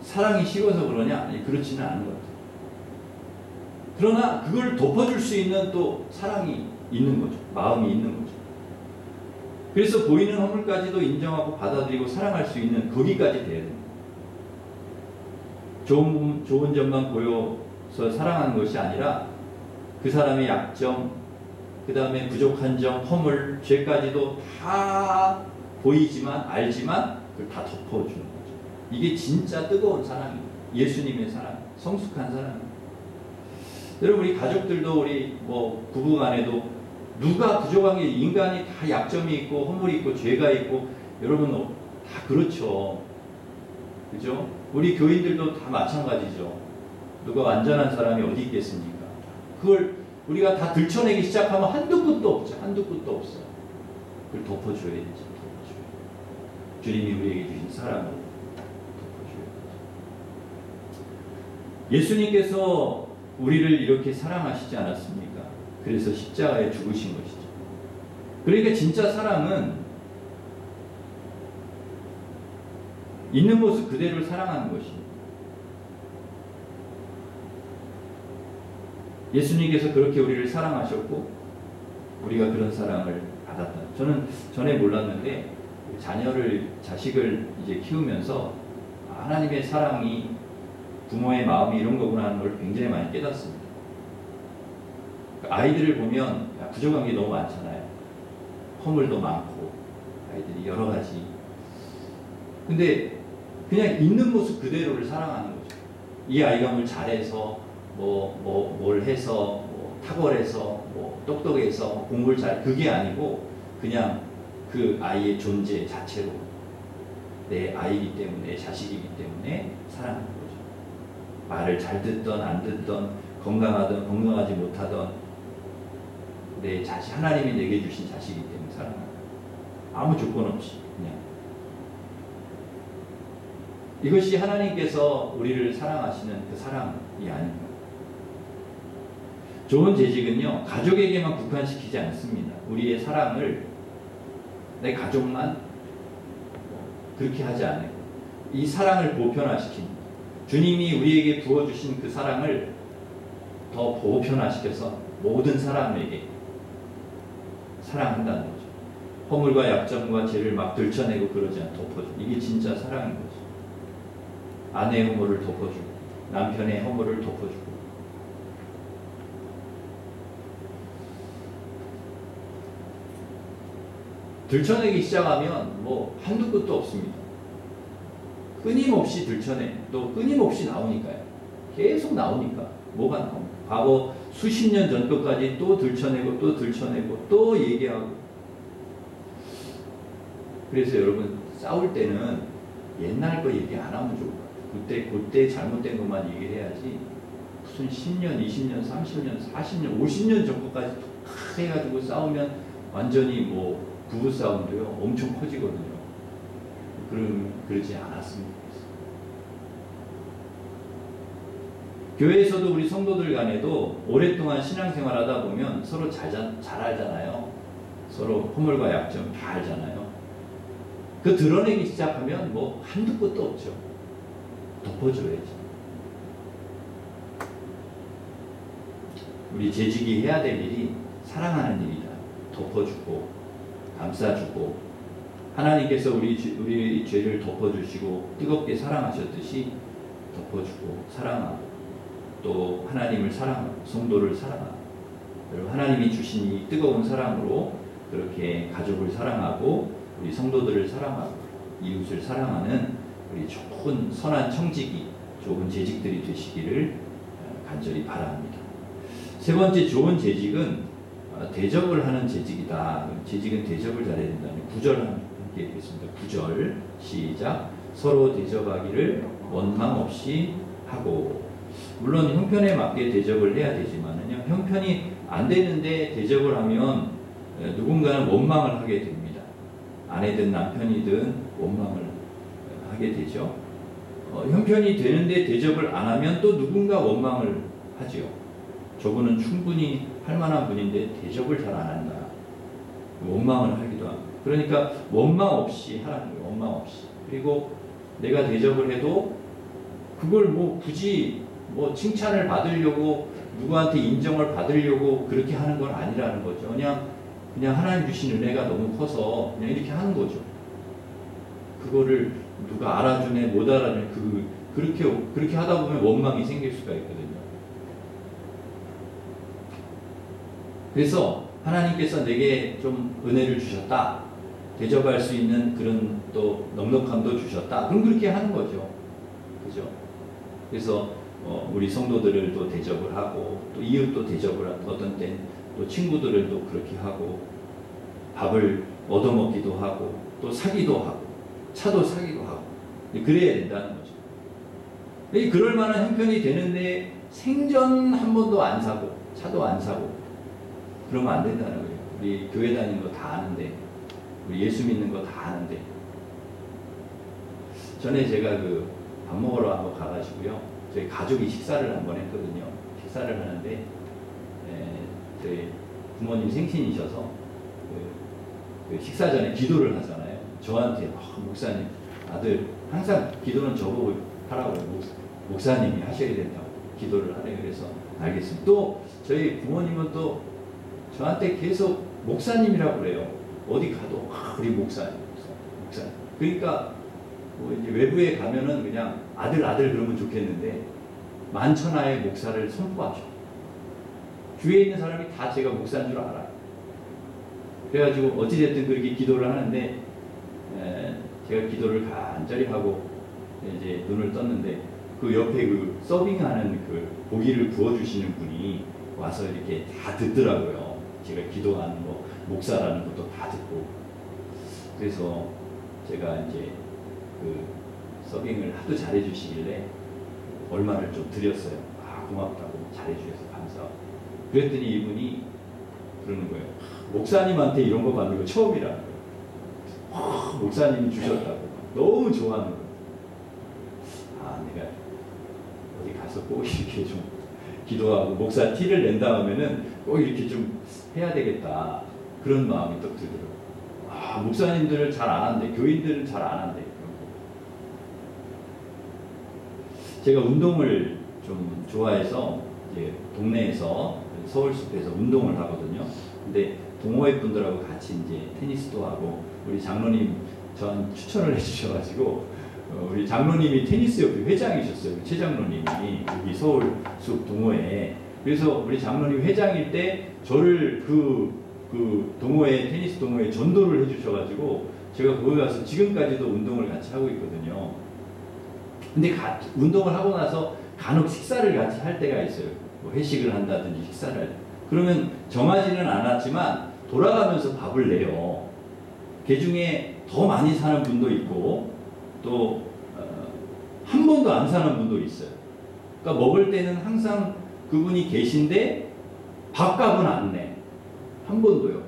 사랑이 식어서 그러냐? 아니, 그렇지는 않은 것 같아요. 그러나 그걸 덮어줄 수 있는 또 사랑이 있는 거죠. 마음이 있는 거죠. 그래서 보이는 허물까지도 인정하고 받아들이고 사랑할 수 있는 거기까지 돼야 됩니다. 좋은 점만 보여서 사랑하는 것이 아니라 그 사람의 약점, 그 다음에 부족한 점, 허물, 죄까지도 다 보이지만 알지만 그걸 다 덮어주는 거죠. 이게 진짜 뜨거운 사랑이에요. 예수님의 사랑, 성숙한 사랑입니다. 여러분 우리 가족들도 우리 부부간에도 누가 부족한 게, 인간이 다 약점이 있고 허물이 있고 죄가 있고, 여러분 다 그렇죠. 그죠? 우리 교인들도 다 마찬가지죠. 누가 완전한 사람이 어디 있겠습니까? 그걸 우리가 다 들춰내기 시작하면 한두 끝도 없죠. 한두 끝도 없어요. 그걸 덮어줘야 되죠. 덮어줘야. 주님이 우리에게 주신 사랑을 덮어줘야 되죠. 예수님께서 우리를 이렇게 사랑하시지 않았습니까? 그래서 십자가에 죽으신 것이죠. 그러니까 진짜 사랑은 있는 모습 그대로를 사랑하는 것입니다. 예수님께서 그렇게 우리를 사랑하셨고 우리가 그런 사랑을 받았다. 저는 전에 몰랐는데 자식을 이제 키우면서 하나님의 사랑이 부모의 마음이 이런 거구나 하는 걸 굉장히 많이 깨닫습니다. 아이들을 보면 부족한 게 너무 많잖아요. 허물도 많고 아이들이 여러 가지. 근데 그냥 있는 모습 그대로를 사랑하는 거죠. 이 아이가 뭘 잘해서 뭘 해서 탁월해서 똑똑해서 공부를 잘 그게 아니고 그냥 그 아이의 존재 자체로 내 아이이기 때문에 내 자식이기 때문에 사랑하는 거죠. 말을 잘 듣던 안 듣던 건강하던 건강하지 못하던 내 자식 하나님이 내게 주신 자식이기 때문에 사랑하는 거예요. 아무 조건 없이 그냥. 이것이 하나님께서 우리를 사랑하시는 그 사랑이 아닙니다. 좋은 재직은요, 가족에게만 국한시키지 않습니다. 우리의 사랑을 내 가족만 그렇게 하지 않아요. 이 사랑을 보편화시킵니다. 주님이 우리에게 부어주신 그 사랑을 더 보편화시켜서 모든 사람에게 사랑한다는 거죠. 허물과 약점과 죄를 막 들춰내고 그러지 않고 덮어주고, 이게 진짜 사랑인 거죠. 아내의 허물을 덮어주고 남편의 허물을 덮어주고. 들춰내기 시작하면 한두 끝도 없습니다. 끊임없이 들춰내. 또 끊임없이 나오니까요. 계속 나오니까 뭐가 나옵니까? 과거 수십 년 전 것까지 또 들춰내고 또 들춰내고 또 얘기하고. 그래서 여러분 싸울 때는 옛날 거 얘기 안 하면 좋을 것 같아요. 그때 잘못된 것만 얘기를 해야지 무슨 10년, 20년, 30년, 40년, 50년 전 것까지 탁 해가지고 싸우면 완전히 부부싸움도요 엄청 커지거든요. 그러지 않았으면 좋겠어요. 교회에서도 우리 성도들 간에도 오랫동안 신앙생활하다 보면 서로 잘 알잖아요. 서로 허물과 약점 다 알잖아요. 그 드러내기 시작하면 한두 끝도 없죠. 덮어줘야죠. 우리 재직이 해야 될 일이 사랑하는 일이다. 덮어주고 감싸주고, 하나님께서 우리 죄를 덮어주시고 뜨겁게 사랑하셨듯이 덮어주고 사랑하고, 또 하나님을 사랑하고 성도를 사랑하고, 여러분 하나님이 주신 이 뜨거운 사랑으로 그렇게 가족을 사랑하고 우리 성도들을 사랑하고 이웃을 사랑하는 우리 좋은 선한 청직이, 좋은 재직들이 되시기를 간절히 바랍니다. 세 번째 좋은 재직은 대접을 하는 재직이다. 재직은 대접을 잘해야 된다는 9절 함께 읽겠습니다. 9절 시작. 서로 대접하기를 원망 없이 하고. 물론 형편에 맞게 대접을 해야 되지만은요, 형편이 안 되는데 대접을 하면 누군가는 원망을 하게 됩니다. 아내든 남편이든 원망을 하게 되죠. 형편이 되는데 대접을 안 하면 또 누군가 원망을 하죠. 저분은 충분히 할 만한 분인데 대접을 잘 안 한다. 원망을 하기도 합니다. 그러니까 원망 없이 하라는 거예요. 원망 없이. 그리고 내가 대접을 해도 그걸 굳이 칭찬을 받으려고, 누구한테 인정을 받으려고 그렇게 하는 건 아니라는 거죠. 그냥 하나님 주신 은혜가 너무 커서 그냥 이렇게 하는 거죠. 그거를 누가 알아주네 못 알아주네 그렇게 하다 보면 원망이 생길 수가 있거든요. 그래서 하나님께서 내게 좀 은혜를 주셨다, 대접할 수 있는 그런 또 넉넉함도 주셨다, 그럼 그렇게 하는 거죠. 그죠? 그래서 우리 성도들을 또 대접을 하고, 또 이웃도 대접을 하고, 어떤 땐 또 친구들을 또 그렇게 하고, 밥을 얻어먹기도 하고, 또 사기도 하고, 차도 사기도 하고, 그래야 된다는 거죠. 그럴 만한 형편이 되는데 생전 한 번도 안 사고 차도 안 사고 그러면 안 된다는 거예요. 우리 교회 다니는 거 다 아는데, 우리 예수 믿는 거 다 아는데. 전에 제가 밥 먹으러 한번 가가지고요, 저희 가족이 식사를 한번 했거든요. 식사를 하는데 저희 부모님 생신이셔서 식사 전에 기도를 하잖아요. 저한테 목사님, 아들 항상 기도는 저보고 하라고요. 목사님이 하셔야 된다고 기도를 하래. 그래서 알겠습니다. 또 저희 부모님은 또 저한테 계속 목사님이라고 그래요. 어디 가도 우리 목사님. 목사. 그러니까 뭐 이제 외부에 가면은 그냥 아들 그러면 좋겠는데 만천하의 목사를 선포하죠. 주위에 있는 사람이 다 제가 목사인 줄 알아요. 그래가지고 어찌됐든 그렇게 기도를 하는데 제가 기도를 간절히 하고 이제 눈을 떴는데 그 옆에 그 서빙하는 그 고기를 구워주시는 분이 와서 이렇게 다 듣더라고요. 제가 기도하는 거, 목사라는 것도 다 듣고. 그래서 제가 이제 그 서빙을 하도 잘해주시길래 얼마를 좀 드렸어요. 아, 고맙다고 잘해주셔서 감사하고. 그랬더니 이분이 그러는 거예요. 목사님한테 이런 거 받는 거 처음이라는 거예요. 목사님이 주셨다고. 너무 좋아하는 거예요. 아, 내가 어디 가서 꼭 이렇게 좀 기도하고 목사 티를 낸 다음에는 꼭 이렇게 좀 해야 되겠다. 그런 마음이 또 들더라고요. 아, 목사님들은 잘 안 한대. 교인들은 잘 안 한대. 제가 운동을 좀 좋아해서 이제 동네에서 서울숲에서 운동을 하거든요. 근데 동호회 분들하고 같이 이제 테니스도 하고 우리 장로님 전 추천을 해주셔가지고 우리 장로님이 테니스 협회 회장이셨어요. 최 장로님이 여기 서울숲 동호회에. 그래서 우리 장로님 회장일 때 저를 그 동호회 테니스 동호회 전도를 해주셔가지고 제가 거기 가서 지금까지도 운동을 같이 하고 있거든요. 근데 운동을 하고 나서 간혹 식사를 같이 할 때가 있어요. 뭐 회식을 한다든지 식사를 할 때. 그러면 정하지는 않았지만 돌아가면서 밥을 내요. 그 중에 더 많이 사는 분도 있고 또 한 번도 안 사는 분도 있어요. 그러니까 먹을 때는 항상 그분이 계신데 밥값은 안 내. 한 번도요.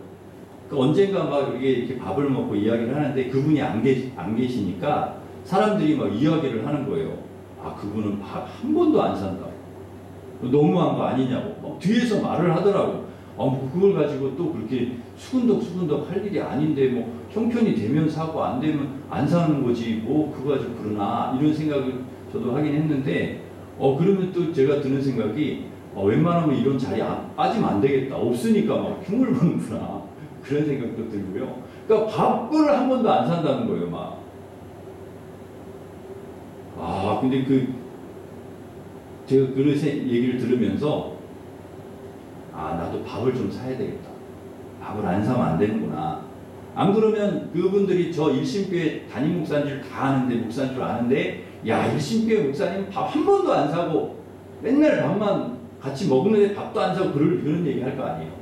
그러니까 언젠가 막 이렇게 밥을 먹고 이야기를 하는데 그분이 안 계시니까 사람들이 막 이야기를 하는 거예요. 아, 그분은 밥 한 번도 안 산다. 너무한 거 아니냐고. 막 뒤에서 말을 하더라고. 아, 뭐 그걸 가지고 또 그렇게 수근덕 할 일이 아닌데 뭐 형편이 되면 사고 안 되면 안 사는 거지. 뭐 그거 가지고 그러나 이런 생각을 저도 하긴 했는데 그러면 또 제가 드는 생각이 웬만하면 이런 자리에 빠지면 안 되겠다. 없으니까 막 흉을 보는구나. 그런 생각도 들고요. 그러니까 밥을 한 번도 안 산다는 거예요, 막. 아, 근데 제가 그런 얘기를 들으면서, 아, 나도 밥을 좀 사야 되겠다. 밥을 안 사면 안 되는구나. 안 그러면 그분들이 저 일신교회 담임 목사인 줄 다 아는데, 목사인 줄 아는데, 야, 일신교회 목사님 밥 한 번도 안 사고, 맨날 밥만 같이 먹는데 밥도 안 사고 그런 얘기 할 거 아니에요.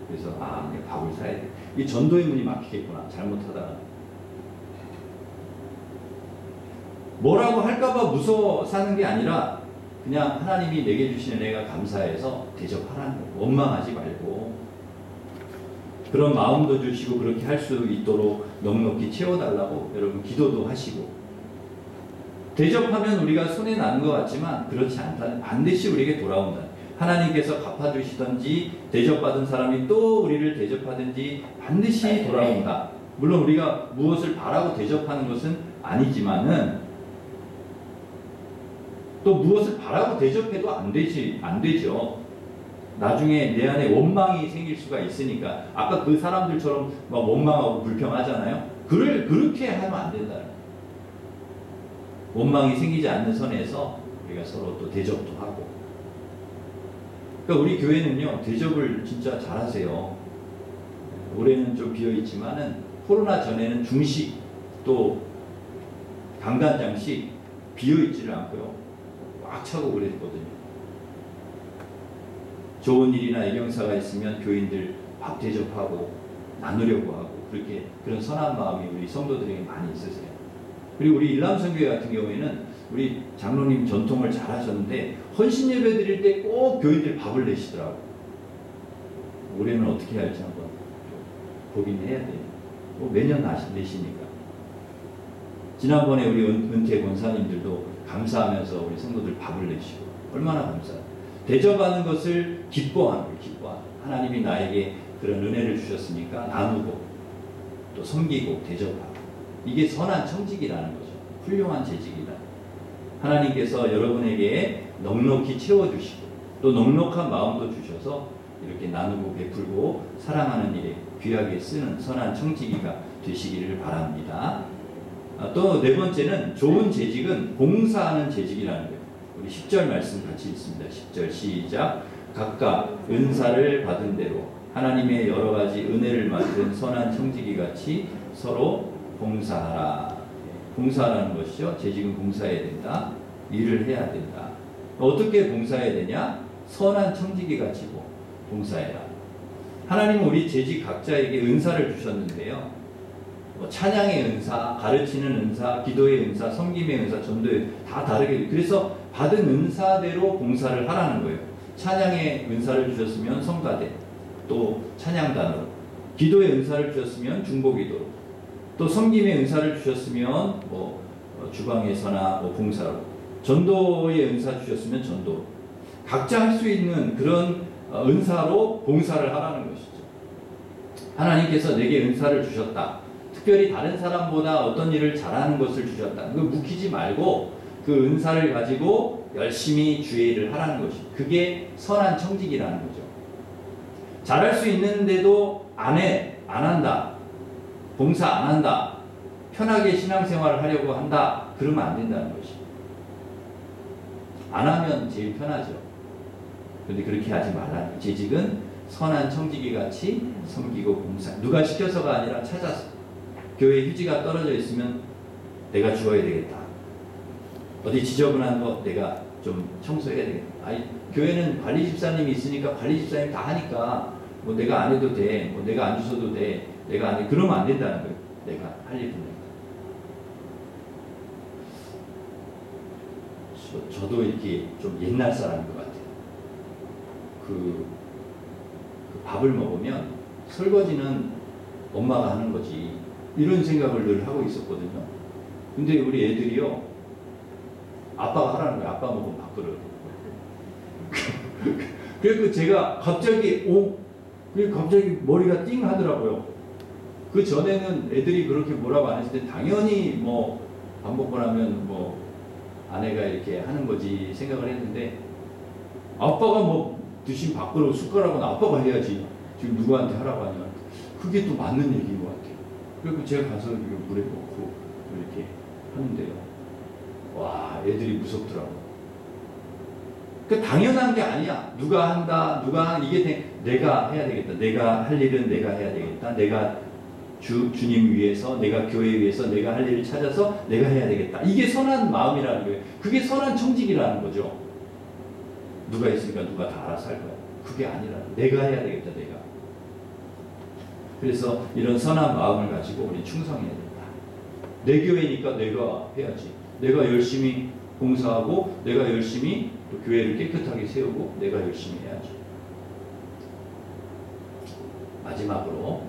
그래서, 아, 내가 밥을 사야 돼. 이 전도의 문이 막히겠구나. 잘못하다가. 뭐라고 할까봐 무서워 사는 게 아니라 그냥 하나님이 내게 주시는 애가 감사해서 대접하라는 거예요. 원망하지 말고 그런 마음도 주시고 그렇게 할 수 있도록 넉넉히 채워달라고 여러분 기도도 하시고 대접하면 우리가 손해나는 것 같지만 그렇지 않다. 반드시 우리에게 돌아온다. 하나님께서 갚아주시든지 대접받은 사람이 또 우리를 대접하든지 반드시 돌아온다. 물론 우리가 무엇을 바라고 대접하는 것은 아니지만은 또 무엇을 바라고 대접해도 안 되죠. 나중에 내 안에 원망이 생길 수가 있으니까 아까 그 사람들처럼 막 원망하고 불평하잖아요. 그렇게 하면 안 된다. 원망이 생기지 않는 선에서 우리가 서로 또 대접도 하고. 그러니까 우리 교회는요 대접을 진짜 잘하세요. 올해는 좀 비어 있지만은 코로나 전에는 중식 또 강간장식 비어 있지를 않고요. 꽉 차고 그랬거든요. 좋은 일이나 애경사가 있으면 교인들 밥 대접하고 나누려고 하고 그렇게 그런 선한 마음이 우리 성도들에게 많이 있으세요. 그리고 우리 일남성교회 같은 경우에는 우리 장로님 전통을 잘 하셨는데 헌신 예배 드릴 때 꼭 교인들 밥을 내시더라고요. 올해는 어떻게 할지 한번 보긴 해야 돼요. 뭐 매년 내시니까. 지난번에 우리 은퇴 권사님들도 감사하면서 우리 성도들 밥을 내시고 얼마나 감사해요. 대접하는 것을 기뻐하는 거예요. 기뻐하는. 하나님이 나에게 그런 은혜를 주셨으니까 나누고 또 섬기고 대접하고 이게 선한 청직이라는 거죠. 훌륭한 재직이다. 하나님께서 여러분에게 넉넉히 채워주시고 또 넉넉한 마음도 주셔서 이렇게 나누고 베풀고 사랑하는 일에 귀하게 쓰는 선한 청지기가 되시기를 바랍니다. 또 네 번째는 좋은 재직은 봉사하는 재직이라는 거예요. 우리 10절 말씀 같이 읽습니다. 10절 시작. 각각 은사를 받은 대로 하나님의 여러 가지 은혜를 맡은 선한 청지기 같이 서로 봉사하라. 봉사하라는 것이죠. 재직은 봉사해야 된다. 일을 해야 된다. 어떻게 봉사해야 되냐? 선한 청지기 같이 봉사해라. 하나님은 우리 재직 각자에게 은사를 주셨는데요. 찬양의 은사, 가르치는 은사, 기도의 은사, 섬김의 은사, 전도의 다 다르게. 그래서 받은 은사대로 봉사를 하라는 거예요. 찬양의 은사를 주셨으면 성가대, 또 찬양단으로. 기도의 은사를 주셨으면 중보기도로. 또 섬김의 은사를 주셨으면 주방에서나 봉사로. 전도의 은사 주셨으면 전도로. 각자 할 수 있는 그런 은사로 봉사를 하라는 것이죠. 하나님께서 내게 은사를 주셨다. 특별히 다른 사람보다 어떤 일을 잘하는 것을 주셨다. 그거 묵히지 말고 그 은사를 가지고 열심히 주의 일을 하라는 것이죠. 그게 선한 청직이라는 거죠. 잘할 수 있는데도 안 한다. 봉사 안 한다. 편하게 신앙생활을 하려고 한다. 그러면 안 된다는 것이죠. 안 하면 제일 편하죠. 그런데 그렇게 하지 말라는 거예요. 재직은 선한 청지기 같이 섬기고 봉사. 누가 시켜서가 아니라 찾아서. 교회 휴지가 떨어져 있으면 내가 주워야 되겠다. 어디 지저분한 거 내가 좀 청소해야 되겠다. 교회는 관리 집사님이 있으니까 관리 집사님 다 하니까 내가 안 해도 돼. 내가 안 주셔도 돼. 내가 안 해. 그러면 안 된다는 거예요. 내가 할 일은 내가. 저도 이렇게 좀 옛날 사람인 것 같아요. 그 밥을 먹으면 설거지는 엄마가 하는 거지. 이런 생각을 늘 하고 있었거든요. 근데 우리 애들이요. 아빠가 하라는 거예요. 아빠 먹으면 밥그릇. 그래서 제가 갑자기 머리가 띵 하더라고요. 그 전에는 애들이 그렇게 뭐라고 안 했을 때 당연히 밥 먹고 나면 아내가 이렇게 하는 거지 생각을 했는데 아빠가 드신 밥그릇 숟가락은 아빠가 해야지. 지금 누구한테 하라고 하냐. 그게 또 맞는 얘기인 것 같아요. 그리고 제가 가서 물에 넣고 이렇게 하는데요. 와, 애들이 무섭더라고요. 그러니까 당연한 게 아니야. 누가 한다, 내가 해야 되겠다. 내가 할 일은 내가 해야 되겠다. 내가 주님 위해서, 내가 교회 위해서, 내가 할 일을 찾아서 내가 해야 되겠다. 이게 선한 마음이라는 거예요. 그게 선한 청직이라는 거죠. 누가 있으니까 누가 다 알아서 할 거야. 그게 아니라 내가 해야 되겠다. 내가. 그래서 이런 선한 마음을 가지고 우리 충성해야 된다. 내 교회니까 내가 해야지. 내가 열심히 봉사하고 내가 열심히 또 교회를 깨끗하게 세우고 내가 열심히 해야지. 마지막으로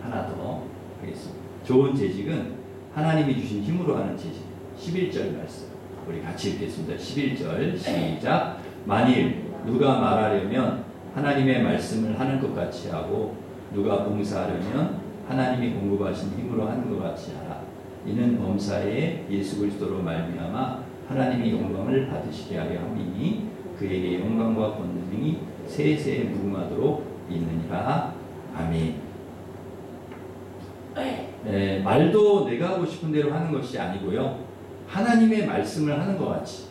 하나 더 하겠습니다. 좋은 재직은 하나님이 주신 힘으로 하는 재직. 11절 말씀 우리 같이 읽겠습니다. 11절 시작. 만일 누가 말하려면 하나님의 말씀을 하는 것 같이 하고 누가 봉사하려면 하나님이 공급하신 힘으로 하는 것 같이 하라. 이는 범사에 예수 그리스도로 말미암아 하나님이 영광을 받으시게 하려 함이니 그에게 영광과 권능이 세세에 무궁하도록 있느니라. 아멘. 말도 내가 하고 싶은 대로 하는 것이 아니고요. 하나님의 말씀을 하는 것 같이.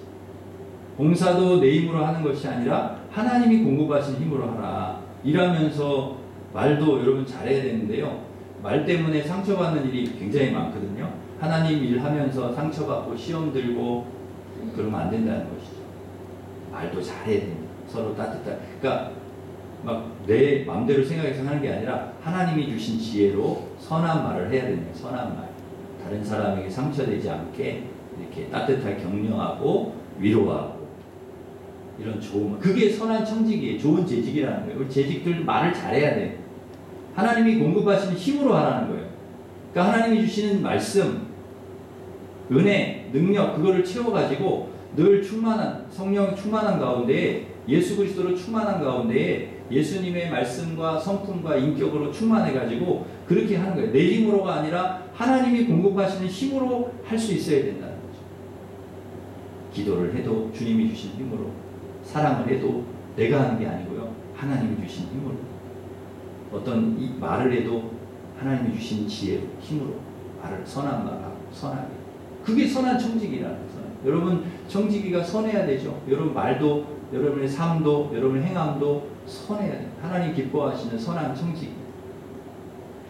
봉사도 내 힘으로 하는 것이 아니라 하나님이 공급하신 힘으로 하라. 일하면서 말도 여러분 잘해야 되는데요. 말 때문에 상처받는 일이 굉장히 많거든요. 하나님 일하면서 상처받고 시험 들고 그러면 안 된다는 것이죠. 말도 잘해야 됩니다. 서로 따뜻하게. 그러니까 내 마음대로 생각해서 하는 게 아니라 하나님이 주신 지혜로 선한 말을 해야 됩니다. 선한 말. 다른 사람에게 상처되지 않게 이렇게 따뜻하게 격려하고 위로하고 이런 좋은 말. 그게 선한 청직이에요. 좋은 재직이라는 거예요. 우리 재직들 말을 잘해야 돼요. 하나님이 공급하시는 힘으로 하라는 거예요. 그러니까 하나님이 주시는 말씀, 은혜, 능력 그거를 채워가지고 늘 충만한 성령 충만한 가운데 예수 그리스도로 충만한 가운데 예수님의 말씀과 성품과 인격으로 충만해가지고 그렇게 하는 거예요. 내 힘으로가 아니라 하나님이 공급하시는 힘으로 할 수 있어야 된다는 거죠. 기도를 해도 주님이 주신 힘으로, 사랑을 해도 내가 하는 게 아니고요. 하나님이 주신 힘으로, 어떤 이 말을 해도 하나님이 주신 지혜로, 힘으로 말을 선한 말하고 선하게. 그게 선한 청지기라는 거예요. 여러분 청지기가 선해야 되죠. 여러분 말도, 여러분의 삶도, 여러분의 행함도 선해야 돼요. 하나님 기뻐하시는 선한 청지기.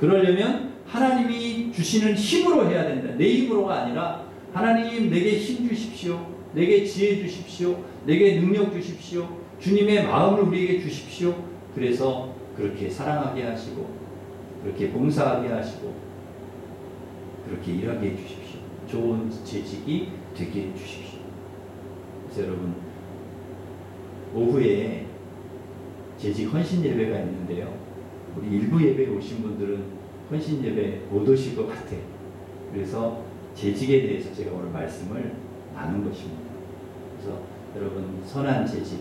그러려면 하나님이 주시는 힘으로 해야 된다. 내 힘으로가 아니라 하나님 내게 힘 주십시오. 내게 지혜 주십시오. 내게 능력 주십시오. 주님의 마음을 우리에게 주십시오. 그래서 그렇게 사랑하게 하시고 그렇게 봉사하게 하시고 그렇게 일하게 해주십시오. 좋은 재직이 되게 해주십시오. 그래서 여러분 오후에 재직 헌신 예배가 있는데요. 우리 일부 예배에 오신 분들은 헌신 예배 못 오실 것 같아요. 그래서 재직에 대해서 제가 오늘 말씀을 나눈 것입니다. 그래서 여러분 선한 재직,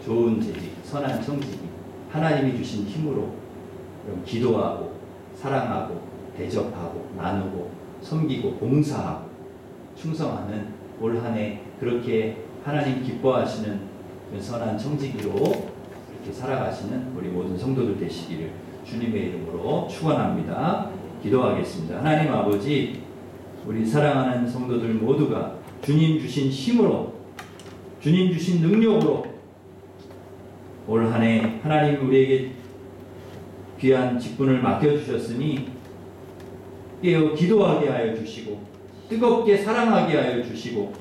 좋은 재직, 선한 청지기, 하나님이 주신 힘으로 여러분 기도하고 사랑하고 대접하고 나누고 섬기고 봉사하고 충성하는 올 한 해 그렇게 하나님 기뻐하시는 그 선한 청지기로 이렇게 살아가시는 우리 모든 성도들 되시기를 주님의 이름으로 축원합니다. 기도하겠습니다. 하나님 아버지, 우리 사랑하는 성도들 모두가 주님 주신 힘으로, 주님 주신 능력으로 올 한 해 하나님 우리에게 귀한 직분을 맡겨주셨으니 깨어 기도하게 하여 주시고 뜨겁게 사랑하게 하여 주시고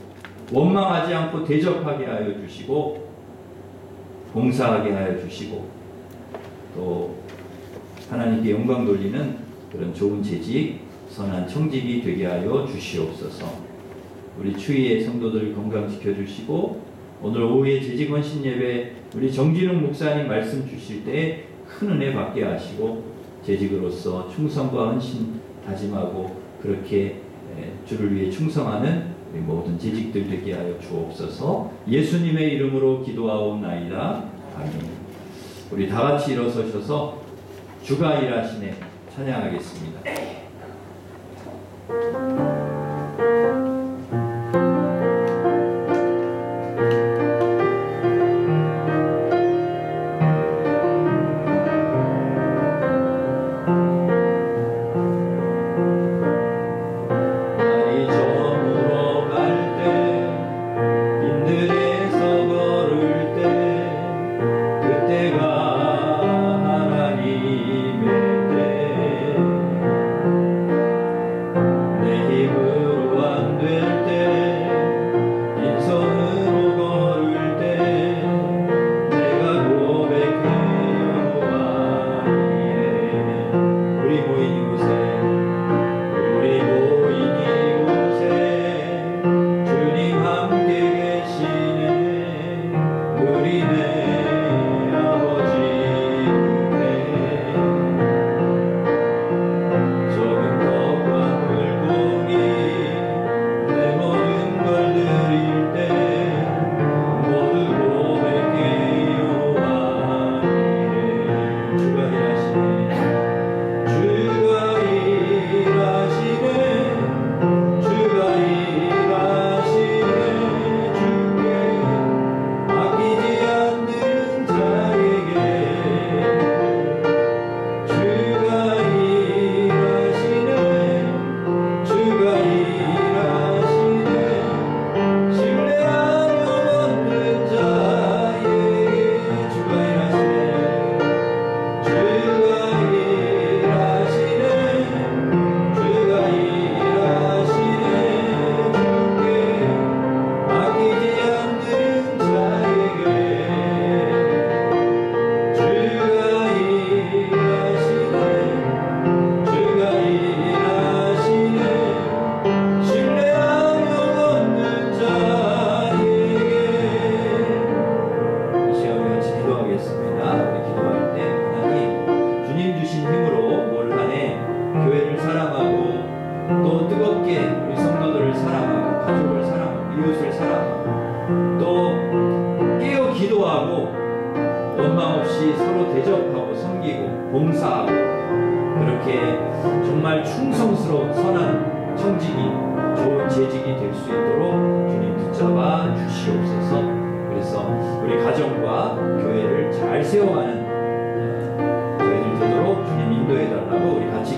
원망하지 않고 대접하게 하여 주시고 봉사하게 하여 주시고 또 하나님께 영광 돌리는 그런 좋은 재직, 선한 청직이 되게 하여 주시옵소서. 우리 추위의 성도들 건강시켜 주시고 오늘 오후에 재직 헌신 예배 우리 정진웅 목사님 말씀 주실 때 큰 은혜 받게 하시고 재직으로서 충성과 헌신 다짐하고 그렇게 주를 위해 충성하는 우리 모든 재직들 되게 하여 주옵소서. 예수님의 이름으로 기도하옵나이다. 아멘. 우리 다 같이 일어서셔서 주가 일하시네 찬양하겠습니다.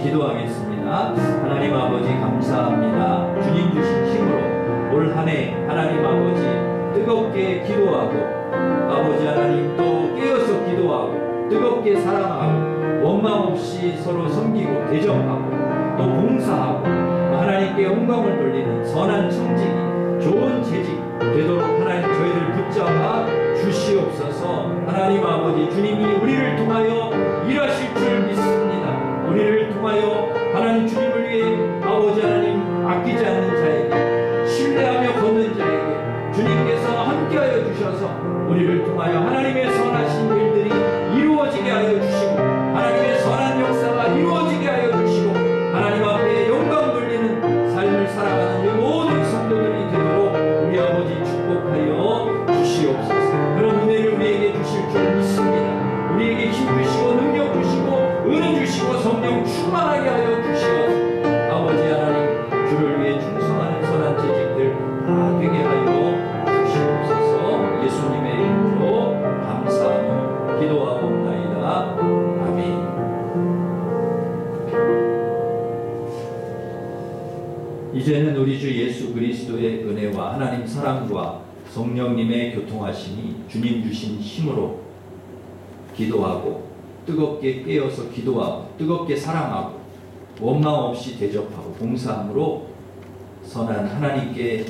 기도하겠습니다. 하나님 아버지 감사합니다. 뜨겁게 기도하고 아버지 하나님 또 깨어서 기도하고 뜨겁게 사랑하고 원망 없이 서로 섬기고 대접하고 또 봉사하고 하나님께 영광을 돌리는 선한 청지기 좋은 재직 되도록 하나님 저희를 붙잡아 주시옵소서. 하나님 아버지 주님이 우리를 통하여 일하실 줄 믿습니다. 우리를 통하여 하나님 주님을 위해 아버지 하나님 아끼지 않는 자에게 신뢰하며 걷는 자에게 주님께서 함께하여 주셔서 우리를 통하여 하나님의 선하신 일들이 이루어지게 하여 주시고 하나님의 선한 역사가 이루어지게 하여 주시고 하나님 앞에 영광 돌리는 삶을 살아가는 우리 모든 성도들이 되도록 우리 아버지 축복하여 주시옵소서. 그런 은혜를 우리에게 주실 줄 믿습니다. 우리에게 힘 주시고 능력 주시고 은혜 주시고 성령 충만하게 하여 주시옵소서. 아버지 하나님 주를 위해 충성하는 선한 재직들 다 되게 하여 주시옵소서. 예수님의 이름으로 감사하며 기도하옵나이다. 아멘. 이제는 우리 주 예수 그리스도의 은혜와 하나님 사랑과 성령님의 교통하심이 주님 주신 힘으로 기도하고 뜨겁게 깨어서 기도하고 뜨겁게 사랑하고 원망 없이 대접하고 봉사함으로 선한 하나님께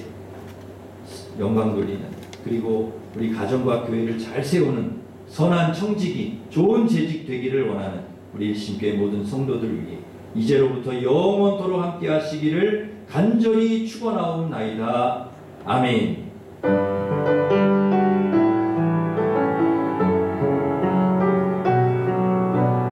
영광 돌리는 그리고 우리 가정과 교회를 잘 세우는 선한 청지기 좋은 재직 되기를 원하는 우리 일심교회 모든 성도들 위해 이제로부터 영원토록 함께 하시기를 간절히 축원하옵나이다. 아멘.